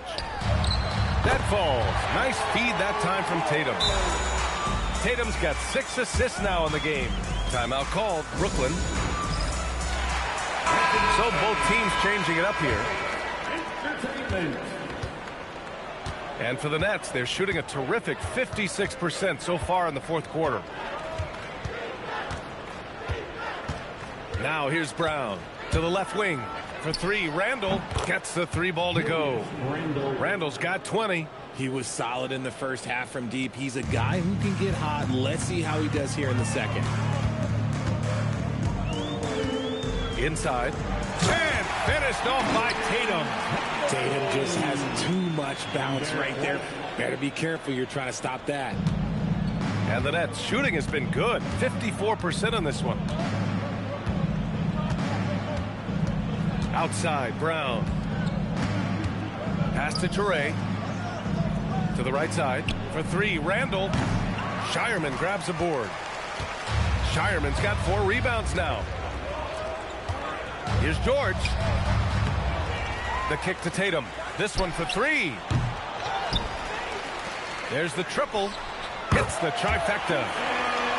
That falls. Nice feed that time from Tatum. Tatum's got 6 assists now in the game. Timeout called. Brooklyn. So both teams changing it up here. And for the Nets, they're shooting a terrific 56% so far in the fourth quarter. Now here's Brown to the left wing. For 3, Randall gets the 3 ball to go. Randall's got 20. He was solid in the first half from deep. He's a guy who can get hot. Let's see how he does here in the second. Inside. And finished off by Tatum. Tatum just has too much bounce right there. Better be careful. You're trying to stop that. And the Nets shooting has been good. 54% on this one. Outside, Brown. Pass to Toure. To the right side. For 3, Randall. Shireman grabs the board. Shireman's got 4 rebounds now. Here's George. The kick to Tatum. This one for 3. There's the triple. Hits the trifecta.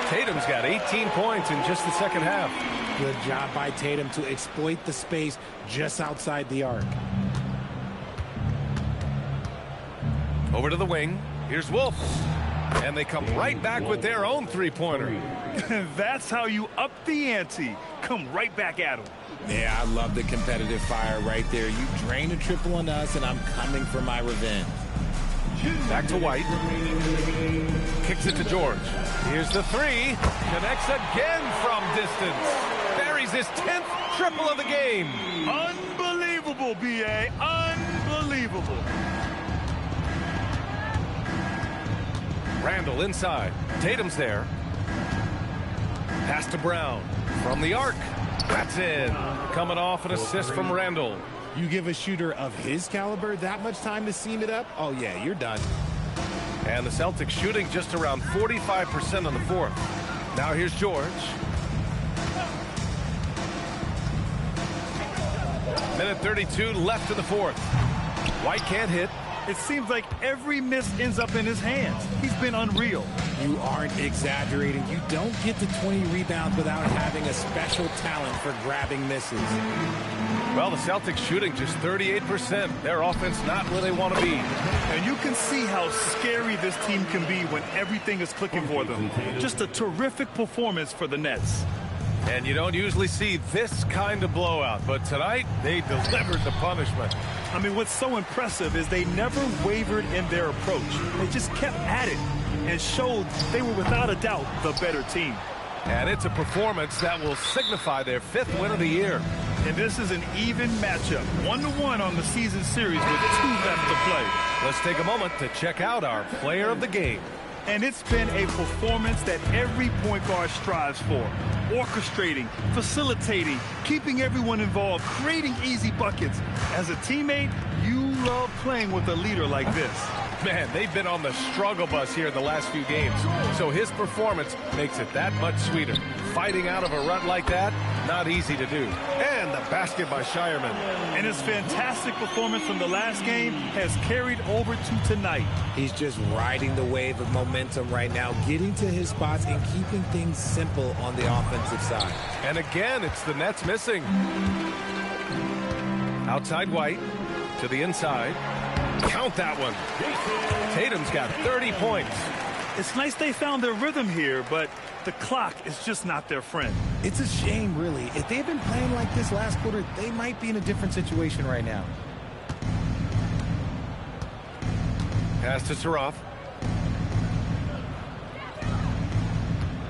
Tatum's got 18 points in just the second half. Good job by Tatum to exploit the space just outside the arc. Over to the wing. Here's Wolf. And they come right back with their own three-pointer. That's how you up the ante. Come right back at him. Yeah, I love the competitive fire right there. You drain a triple on us, and I'm coming for my revenge. Back to White. Kicks it to George. Here's the three. Connects again from distance. Buries his 10th triple of the game. Unbelievable, B.A. Unbelievable. Randall inside. Tatum's there. Pass to Brown. From the arc. That's in. Coming off an assist from Randall. You give a shooter of his caliber that much time to seam it up? Oh, yeah, you're done. And the Celtics shooting just around 45% on the fourth. Now here's George. Minute 32 left in the fourth. White can't hit. It seems like every miss ends up in his hands. He's been unreal. You aren't exaggerating. You don't get to 20 rebounds without having a special talent for grabbing misses. Well, the Celtics shooting just 38%. Their offense not where they want to be. And you can see how scary this team can be when everything is clicking for them. Just a terrific performance for the Nets. And you don't usually see this kind of blowout, but tonight they delivered the punishment. I mean, what's so impressive is they never wavered in their approach. They just kept at it and showed they were without a doubt the better team. And it's a performance that will signify their 5th win of the year. And this is an even matchup, 1-1 on the season series with 2 left to play. Let's take a moment to check out our player of the game. And it's been a performance that every point guard strives for. Orchestrating, facilitating, keeping everyone involved, creating easy buckets. As a teammate, you love playing with a leader like this. Man, they've been on the struggle bus here the last few games, so his performance makes it that much sweeter. Fighting out of a rut like that, not easy to do. And the basket by Shireman. And his fantastic performance from the last game has carried over to tonight. He's just riding the wave of momentum right now, getting to his spots and keeping things simple on the offensive side. And again, it's the Nets missing. Outside White, to the inside. Count that one. Tatum's got 30 points. It's nice they found their rhythm here, but the clock is just not their friend. It's a shame, really. If they've been playing like this last quarter, they might be in a different situation right now. Pass to Saroff.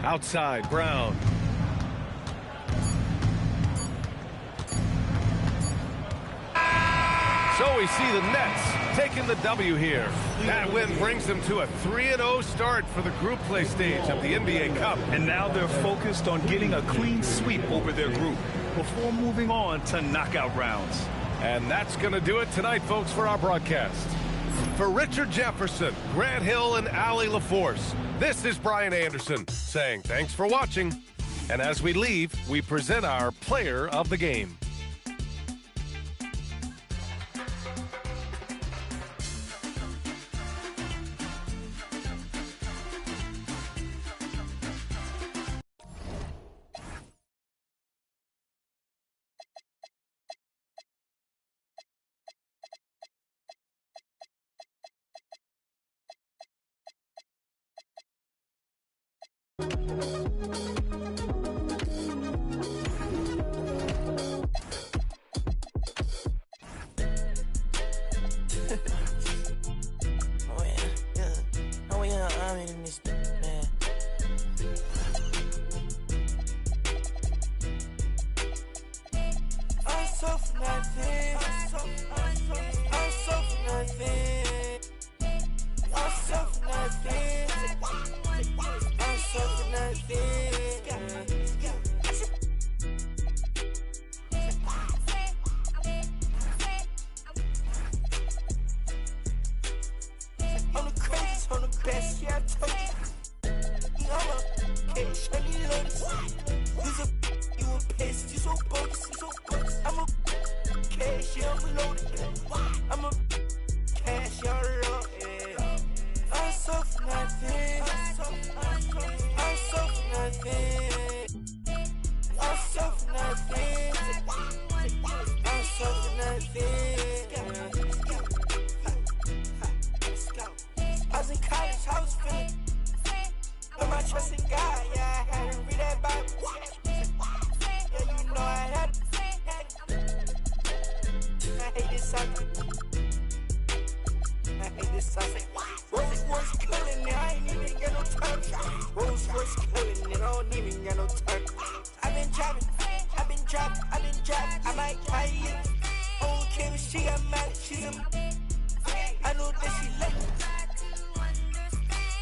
Outside, Brown. So we see the Nets taking the W here. That win brings them to a 3-0 start for the group play stage of the NBA Cup. And now they're focused on getting a clean sweep over their group before moving on to knockout rounds. And that's going to do it tonight, folks, for our broadcast. For Richard Jefferson, Grant Hill, and Allie LaForce, this is Brian Anderson saying thanks for watching. And as we leave, we present our player of the game. I'm the craziest, I'm the best, yeah, I told you. Ain't this something? Rose was killing it, I ain't even got no time. Rose was killing it, I don't even got no time. I've been driving, I might buy it. Oh, Kim, she got mad, she's a. I know that she like.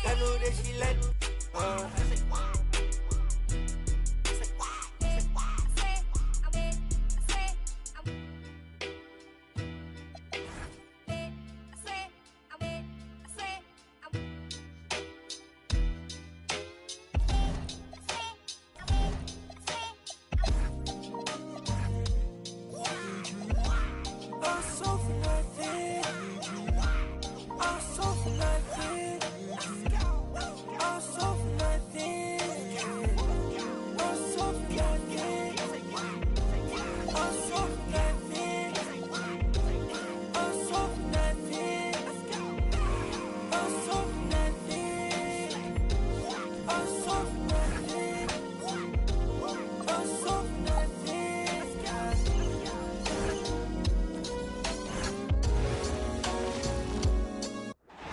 I know that she like.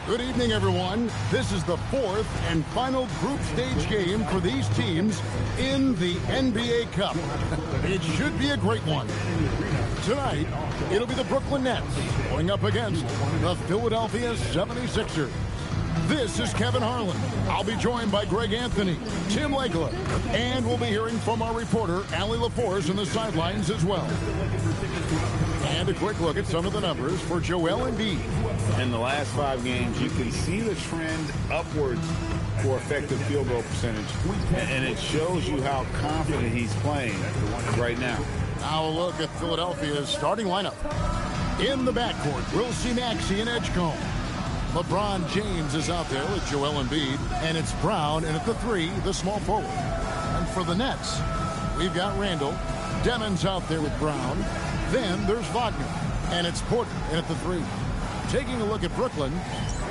Good evening, everyone. This is the fourth and final group stage game for these teams in the NBA Cup. It should be a great one. Tonight, it'll be the Brooklyn Nets going up against the Philadelphia 76ers. This is Kevin Harlan. I'll be joined by Greg Anthony, Tim Legler, and we'll be hearing from our reporter, Allie LaForce, on the sidelines as well. And a quick look at some of the numbers for Joel Embiid. In the last 5 games, you can see the trend upwards for effective field goal percentage. And it shows you how confident he's playing right now. Now a look at Philadelphia's starting lineup. In the backcourt, we'll see Maxey and Edgecombe. LeBron James is out there with Joel Embiid, and it's Brown, and at the 3, the small forward. And for the Nets, we've got Randall. Demon's out there with Brown. Then there's Wagner, and it's Porter, and at the 3. Taking a look at Brooklyn,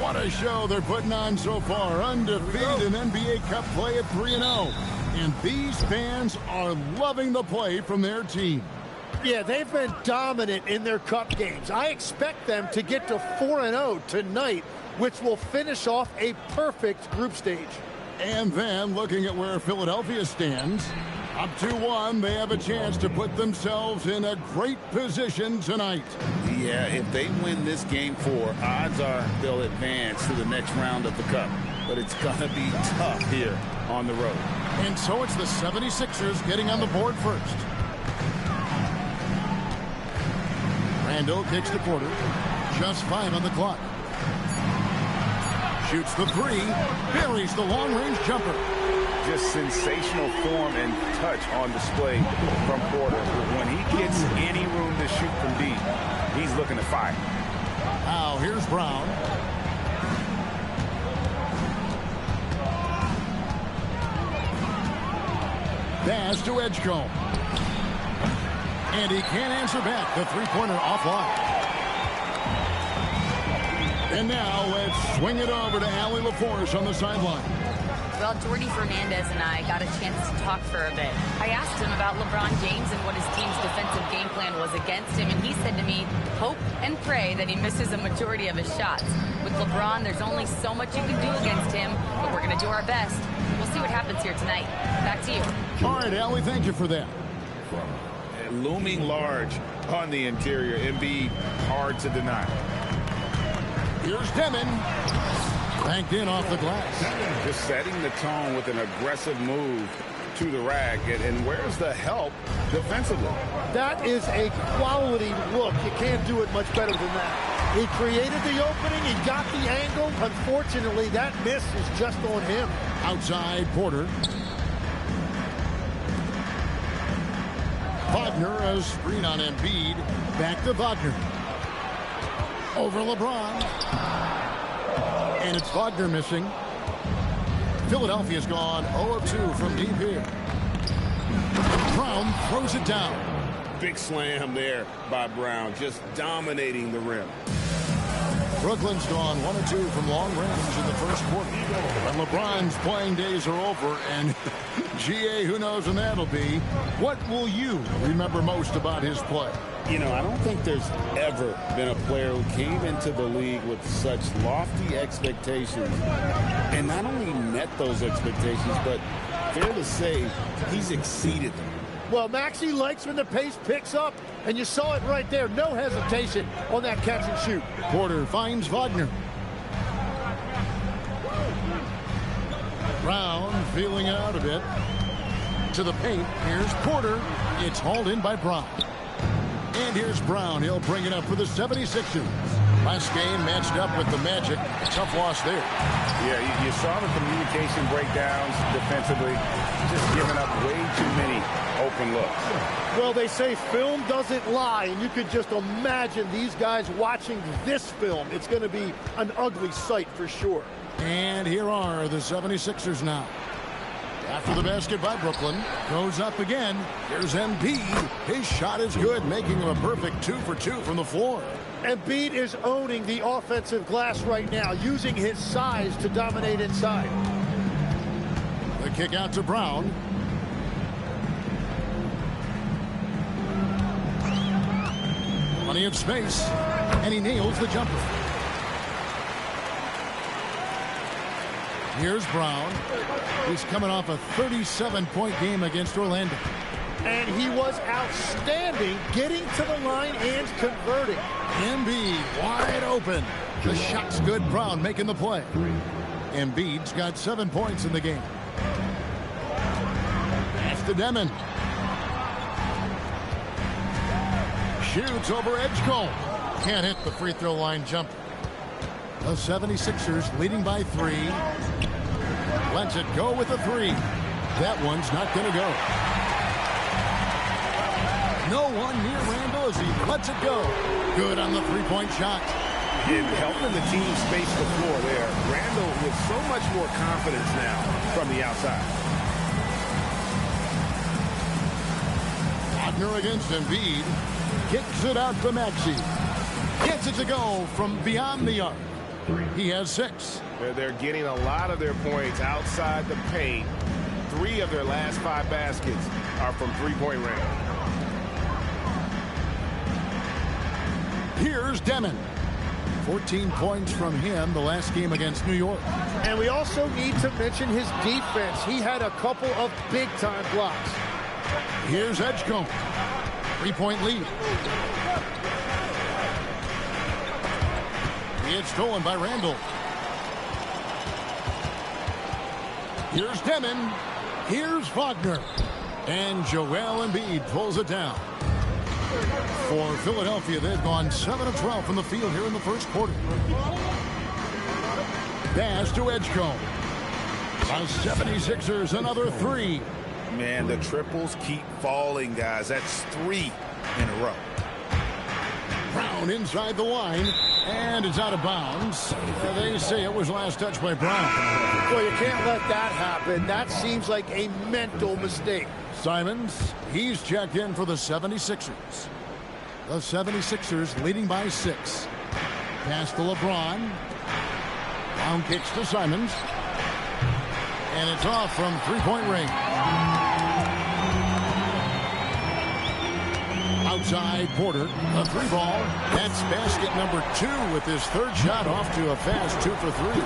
what a show they're putting on so far. Undefeated in NBA Cup play at 3-0. And these fans are loving the play from their team. Yeah, they've been dominant in their cup games. I expect them to get to 4-0 tonight, which will finish off a perfect group stage. And then looking at where Philadelphia stands, up 2-1, they have a chance to put themselves in a great position tonight. Yeah, if they win this game 4, odds are they'll advance to the next round of the Cup. But it's going to be tough here on the road. And so it's the 76ers getting on the board first. Randall kicks to Porter. Just 5 on the clock. Shoots the 3. Buries the long-range jumper. Just sensational form and touch on display from Porter. When he gets any room to shoot from deep, he's looking to fire. Now here's Brown. Pass to Edgecombe. And he can't answer back. The three-pointer offline. And now let's swing it over to Allie LaForce on the sideline. Well, Jordy Fernandez and I got a chance to talk for a bit. I asked him about LeBron James and what his team's defensive game plan was against him, and he said to me, hope and pray that he misses a majority of his shots. With LeBron, there's only so much you can do against him, but we're going to do our best. We'll see what happens here tonight. Back to you. All right, Allie, thank you for that. Looming large on the interior. Embiid, hard to deny. Here's Demon. Banked in off the glass. Just setting the tone with an aggressive move to the rack. And where's the help defensively? That is a quality look. You can't do it much better than that. He created the opening. He got the angle. Unfortunately, that miss is just on him. Outside, Porter. Wagner, a screen on Embiid. Back to Wagner. Over LeBron. And it's Wagner missing. Philadelphia's gone 0-2 from deep here. Brown throws it down. Big slam there by Brown, just dominating the rim. Brooklyn's gone 1 of 2 from long range in the first quarter. And LeBron's playing days are over, and GA, who knows when that'll be. What will you remember most about his play? You know, I don't think there's ever been a player who came into the league with such lofty expectations and not only met those expectations, but fair to say he's exceeded them. Well, Maxey likes when the pace picks up, and you saw it right there. No hesitation on that catch and shoot. Porter finds Wagner. Brown feeling it out a bit. To the paint. Here's Porter. It's hauled in by Brown. And here's Brown. He'll bring it up for the 76ers. Last game matched up with the Magic. Tough loss there. Yeah, you saw the communication breakdowns defensively. Just giving up way too many open looks. Well, they say film doesn't lie, and you could just imagine these guys watching this film. It's going to be an ugly sight for sure. And here are the 76ers now. After the basket by Brooklyn, goes up again. Here's Embiid. His shot is good, making him a perfect 2 for 2 from the floor. Embiid is owning the offensive glass right now, using his size to dominate inside. The kick out to Brown. Plenty of space, and he nails the jumper. Here's Brown. He's coming off a 37-point game against Orlando. And he was outstanding getting to the line and converting. Embiid wide open. The shot's good. Brown making the play. Embiid's got 7 points in the game. That's to Demon. Shoots over Edgecombe. Can't hit the free throw line jumper. The 76ers leading by 3. Lets it go with a 3. That one's not going to go. No one near Randall as he lets it go. Good on the three-point shot. And helping the team space the floor there. Randall with so much more confidence now from the outside. Wagner against Embiid. Kicks it out to Maxey. Gets it to go from beyond the arc. He has 6. They're getting a lot of their points outside the paint. 3 of their last 5 baskets are from three-point range. Here's Demon. 14 points from him the last game against New York. And we also need to mention his defense. He had a couple of big-time blocks. Here's Edgecombe. 3-point lead. It's stolen by Randall. Here's Demon. Here's Wagner. And Joel Embiid pulls it down. For Philadelphia, they've gone 7 of 12 from the field here in the first quarter. Pass to Edgecombe. The 76ers, another 3. Man, the triples keep falling, guys. That's 3 in a row. Brown inside the line, and it's out of bounds. They say it was last touched by Brown. Well, you can't let that happen. That seems like a mental mistake. Simons, he's checked in for the 76ers. The 76ers leading by 6. Pass to LeBron. Brown kicks to Simons. And it's off from three-point range. Outside Porter, a 3-ball. That's basket number 2 with his 3rd shot off to a fast 2 for 3.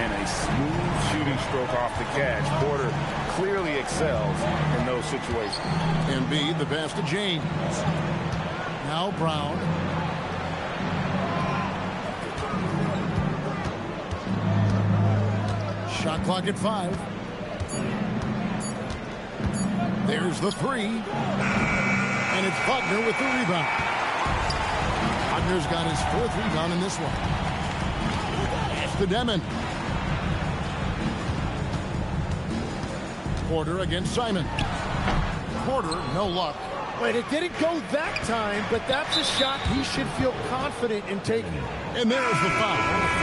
And a smooth shooting stroke off the catch. Porter clearly excels in those situations. Embiid, the pass to James. Now Brown. Shot clock at 5. There's the 3. And it's Wagner with the rebound. Wagner's got his 4th rebound in this one. It's to Demon. Porter against Simon. Porter, no luck. Wait, it didn't go that time, but that's a shot he should feel confident in taking. And there's the foul.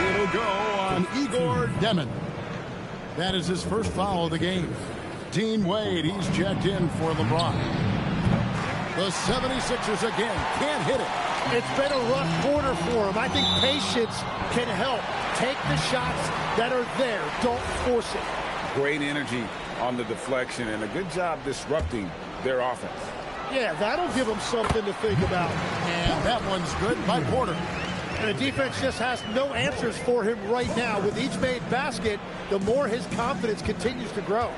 It'll go on Igor Demon. That is his first foul of the game. Dean Wade, he's checked in for LeBron. The 76ers again can't hit it. It's been a rough quarter for him. I think patience can help. Take the shots that are there. Don't force it. Great energy on the deflection and a good job disrupting their offense. Yeah, that'll give them something to think about. And that one's good by Porter. And the defense just has no answers for him right now. With each made basket, the more his confidence continues to grow.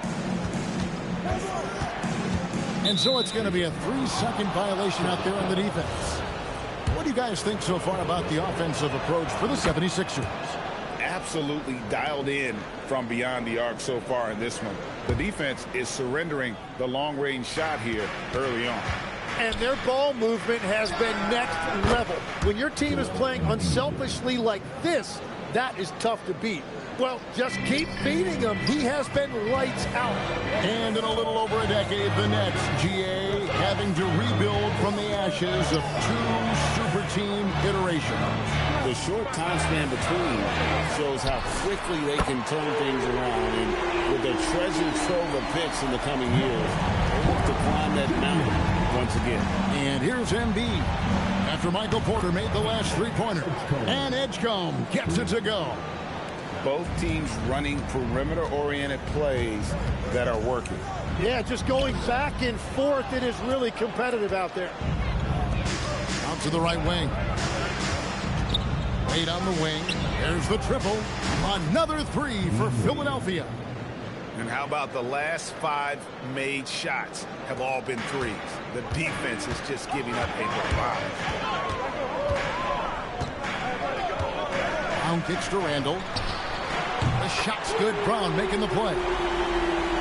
And so it's going to be a 3-second violation out there on the defense. What do you guys think so far about the offensive approach for the 76ers? Absolutely dialed in from beyond the arc so far in this one. The defense is surrendering the long-range shot here early on. And their ball movement has been next level. When your team is playing unselfishly like this, that is tough to beat. Well, just keep feeding him. He has been lights out. And in a little over a decade, the Nets, GA, having to rebuild from the ashes of 2 super team iterations. The short time span between shows how quickly they can turn things around. And with a treasure trove of picks in the coming years, they look to climb that mountain once again. And here's Embiid after Michael Porter made the last 3-pointer. And Edgecombe gets it to go. Both teams running perimeter-oriented plays that are working. Yeah, just going back and forth. It is really competitive out there. Out to the right wing. Wade on the wing. There's the triple. Another 3 for Philadelphia. And how about the last 5 made shots have all been threes? The defense is just giving up a drive. Brown kicks to Randall. The shot's good. Brown making the play.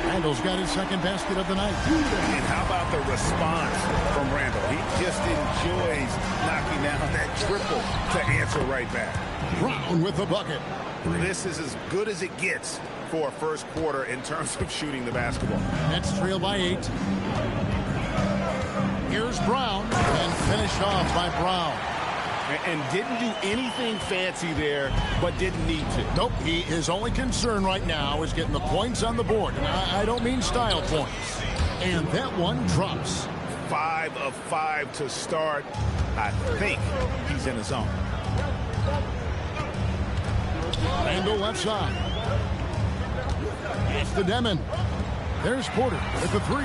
Randall's got his second basket of the night. And how about the response from Randall? He just enjoys knocking down that triple to answer right back. Brown with the bucket. This is as good as it gets for a first quarter in terms of shooting the basketball. Nets trail by 8. Here's Brown, and finished off by Brown. And didn't do anything fancy there, but didn't need to. Nope, his only concern right now is getting the points on the board. And I don't mean style points. And that one drops. 5 of 5 to start. I think he's in the zone. Randall left side. It's to Demon. There's Porter with the 3.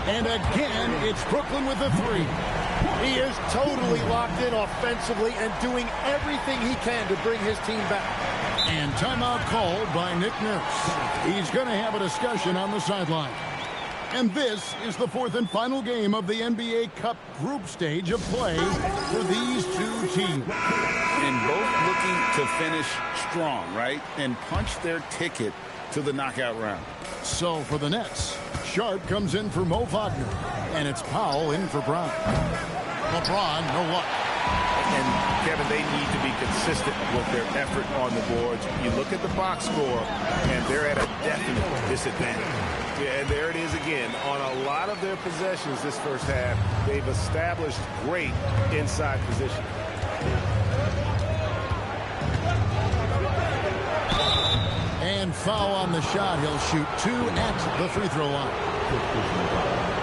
And again, it's Brooklyn with the 3. He is totally locked in offensively and doing everything he can to bring his team back. And timeout called by Nick Nurse. He's going to have a discussion on the sideline. And this is the 4th and final game of the NBA Cup group stage of play for these 2 teams. And both looking to finish strong, right? And punch their ticket to the knockout round. So for the Nets, Sharp comes in for Mo Wagner. And it's Powell in for Brown. LeBron, no luck. And, Kevin, they need to be consistent with their effort on the boards. You look at the box score, and they're at a definite disadvantage. Yeah, and there it is again. On a lot of their possessions this first half, they've established great inside position. And foul on the shot. He'll shoot 2 at the free throw line.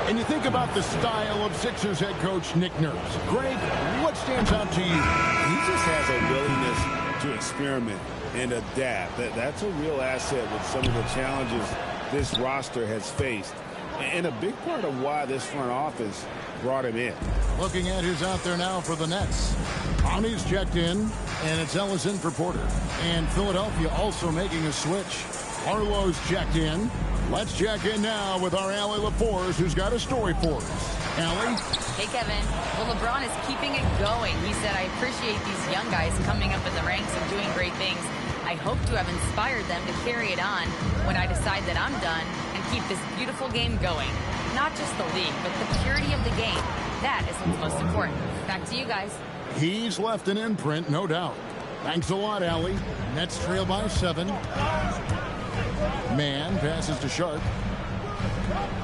And you think about the style of Sixers head coach Nick Nurse. Greg, what stands out to you? He just has a willingness to experiment and adapt. That's a real asset with some of the challenges this roster has faced. And a big part of why this front office brought him in. Looking at who's out there now for the Nets. Bonnie's checked in, and it's Ellis in for Porter. And Philadelphia also making a switch. Harlow's checked in. Let's check in now with our Allie LaForce, who's got a story for us. Allie? Hey, Kevin. Well, LeBron is keeping it going. He said, I appreciate these young guys coming up in the ranks and doing great things. I hope to have inspired them to carry it on when I decide that I'm done and keep this beautiful game going. Not just the league, but the purity of the game. That is what's most important. Back to you guys. He's left an imprint, no doubt. Thanks a lot, Allie. Nets trail by 7. Man passes to Sharp.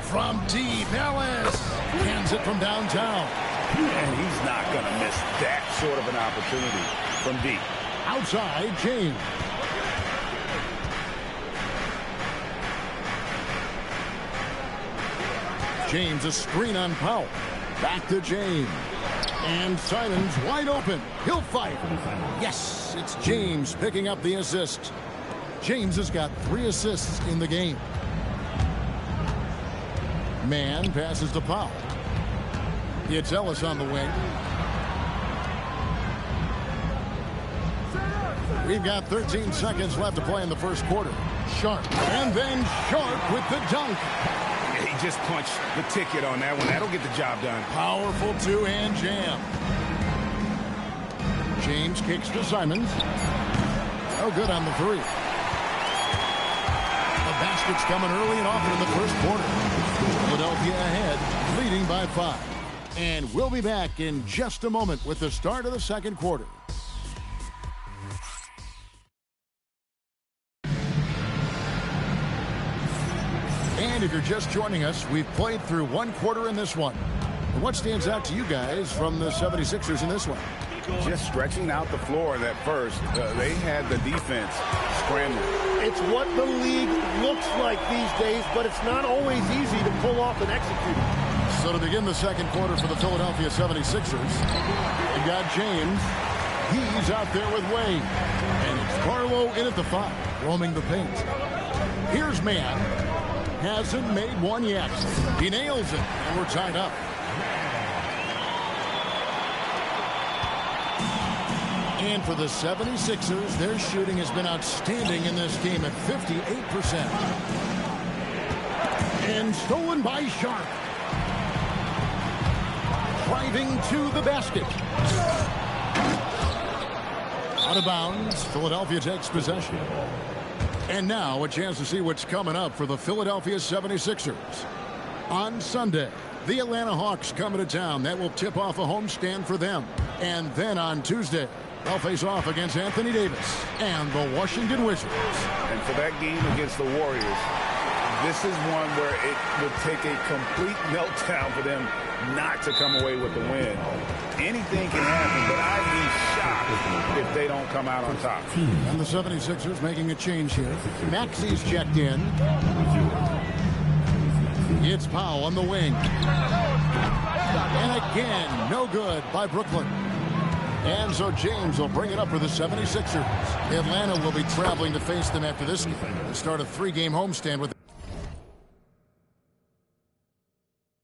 From deep, Ellis hands it from downtown. And he's not going to miss that sort of an opportunity from deep. Outside, James. James, a screen on Powell. Back to James. And Simons wide open. He'll fight. Yes, it's James picking up the assist. James has got 3 assists in the game. Mann passes to Powell. It's Ellis on the wing. We've got 13 seconds left to play in the first quarter. Sharp. And then Sharp with the dunk. He just punched the ticket on that one. That'll get the job done. Powerful two-hand jam. James kicks to Simons. No good on the 3. The basket's coming early and often in the first quarter. Philadelphia ahead, leading by 5. And we'll be back in just a moment with the start of the second quarter. And if you're just joining us, we've played through 1 quarter in this one. And what stands out to you guys from the 76ers in this one? Just stretching out the floor in that first. They had the defense scrambling. It's what the league looks like these days, but it's not always easy to pull off and execute. So to begin the second quarter for the Philadelphia 76ers, you got James. He's out there with Wade. And it's Carlo in at the 5, roaming the paint. Here's Mann. Hasn't made one yet. He nails it, and we're tied up. And for the 76ers, their shooting has been outstanding in this game at 58%. And stolen by Sharp. Driving to the basket. Out of bounds, Philadelphia takes possession. And now a chance to see what's coming up for the Philadelphia 76ers. On Sunday, the Atlanta Hawks coming to town. That will tip off a homestand for them. And then on Tuesday, they'll face off against Anthony Davis and the Washington Wizards. And for that game against the Warriors, this is one where it would take a complete meltdown for them not to come away with the win. Anything can happen, but I'd be shocked if they don't come out on top. And the 76ers making a change here. Maxi's checked in. It's Powell on the wing. And again, no good by Brooklyn. And so James will bring it up for the 76ers. Atlanta will be traveling to face them after this game. The start of 3-game homestand with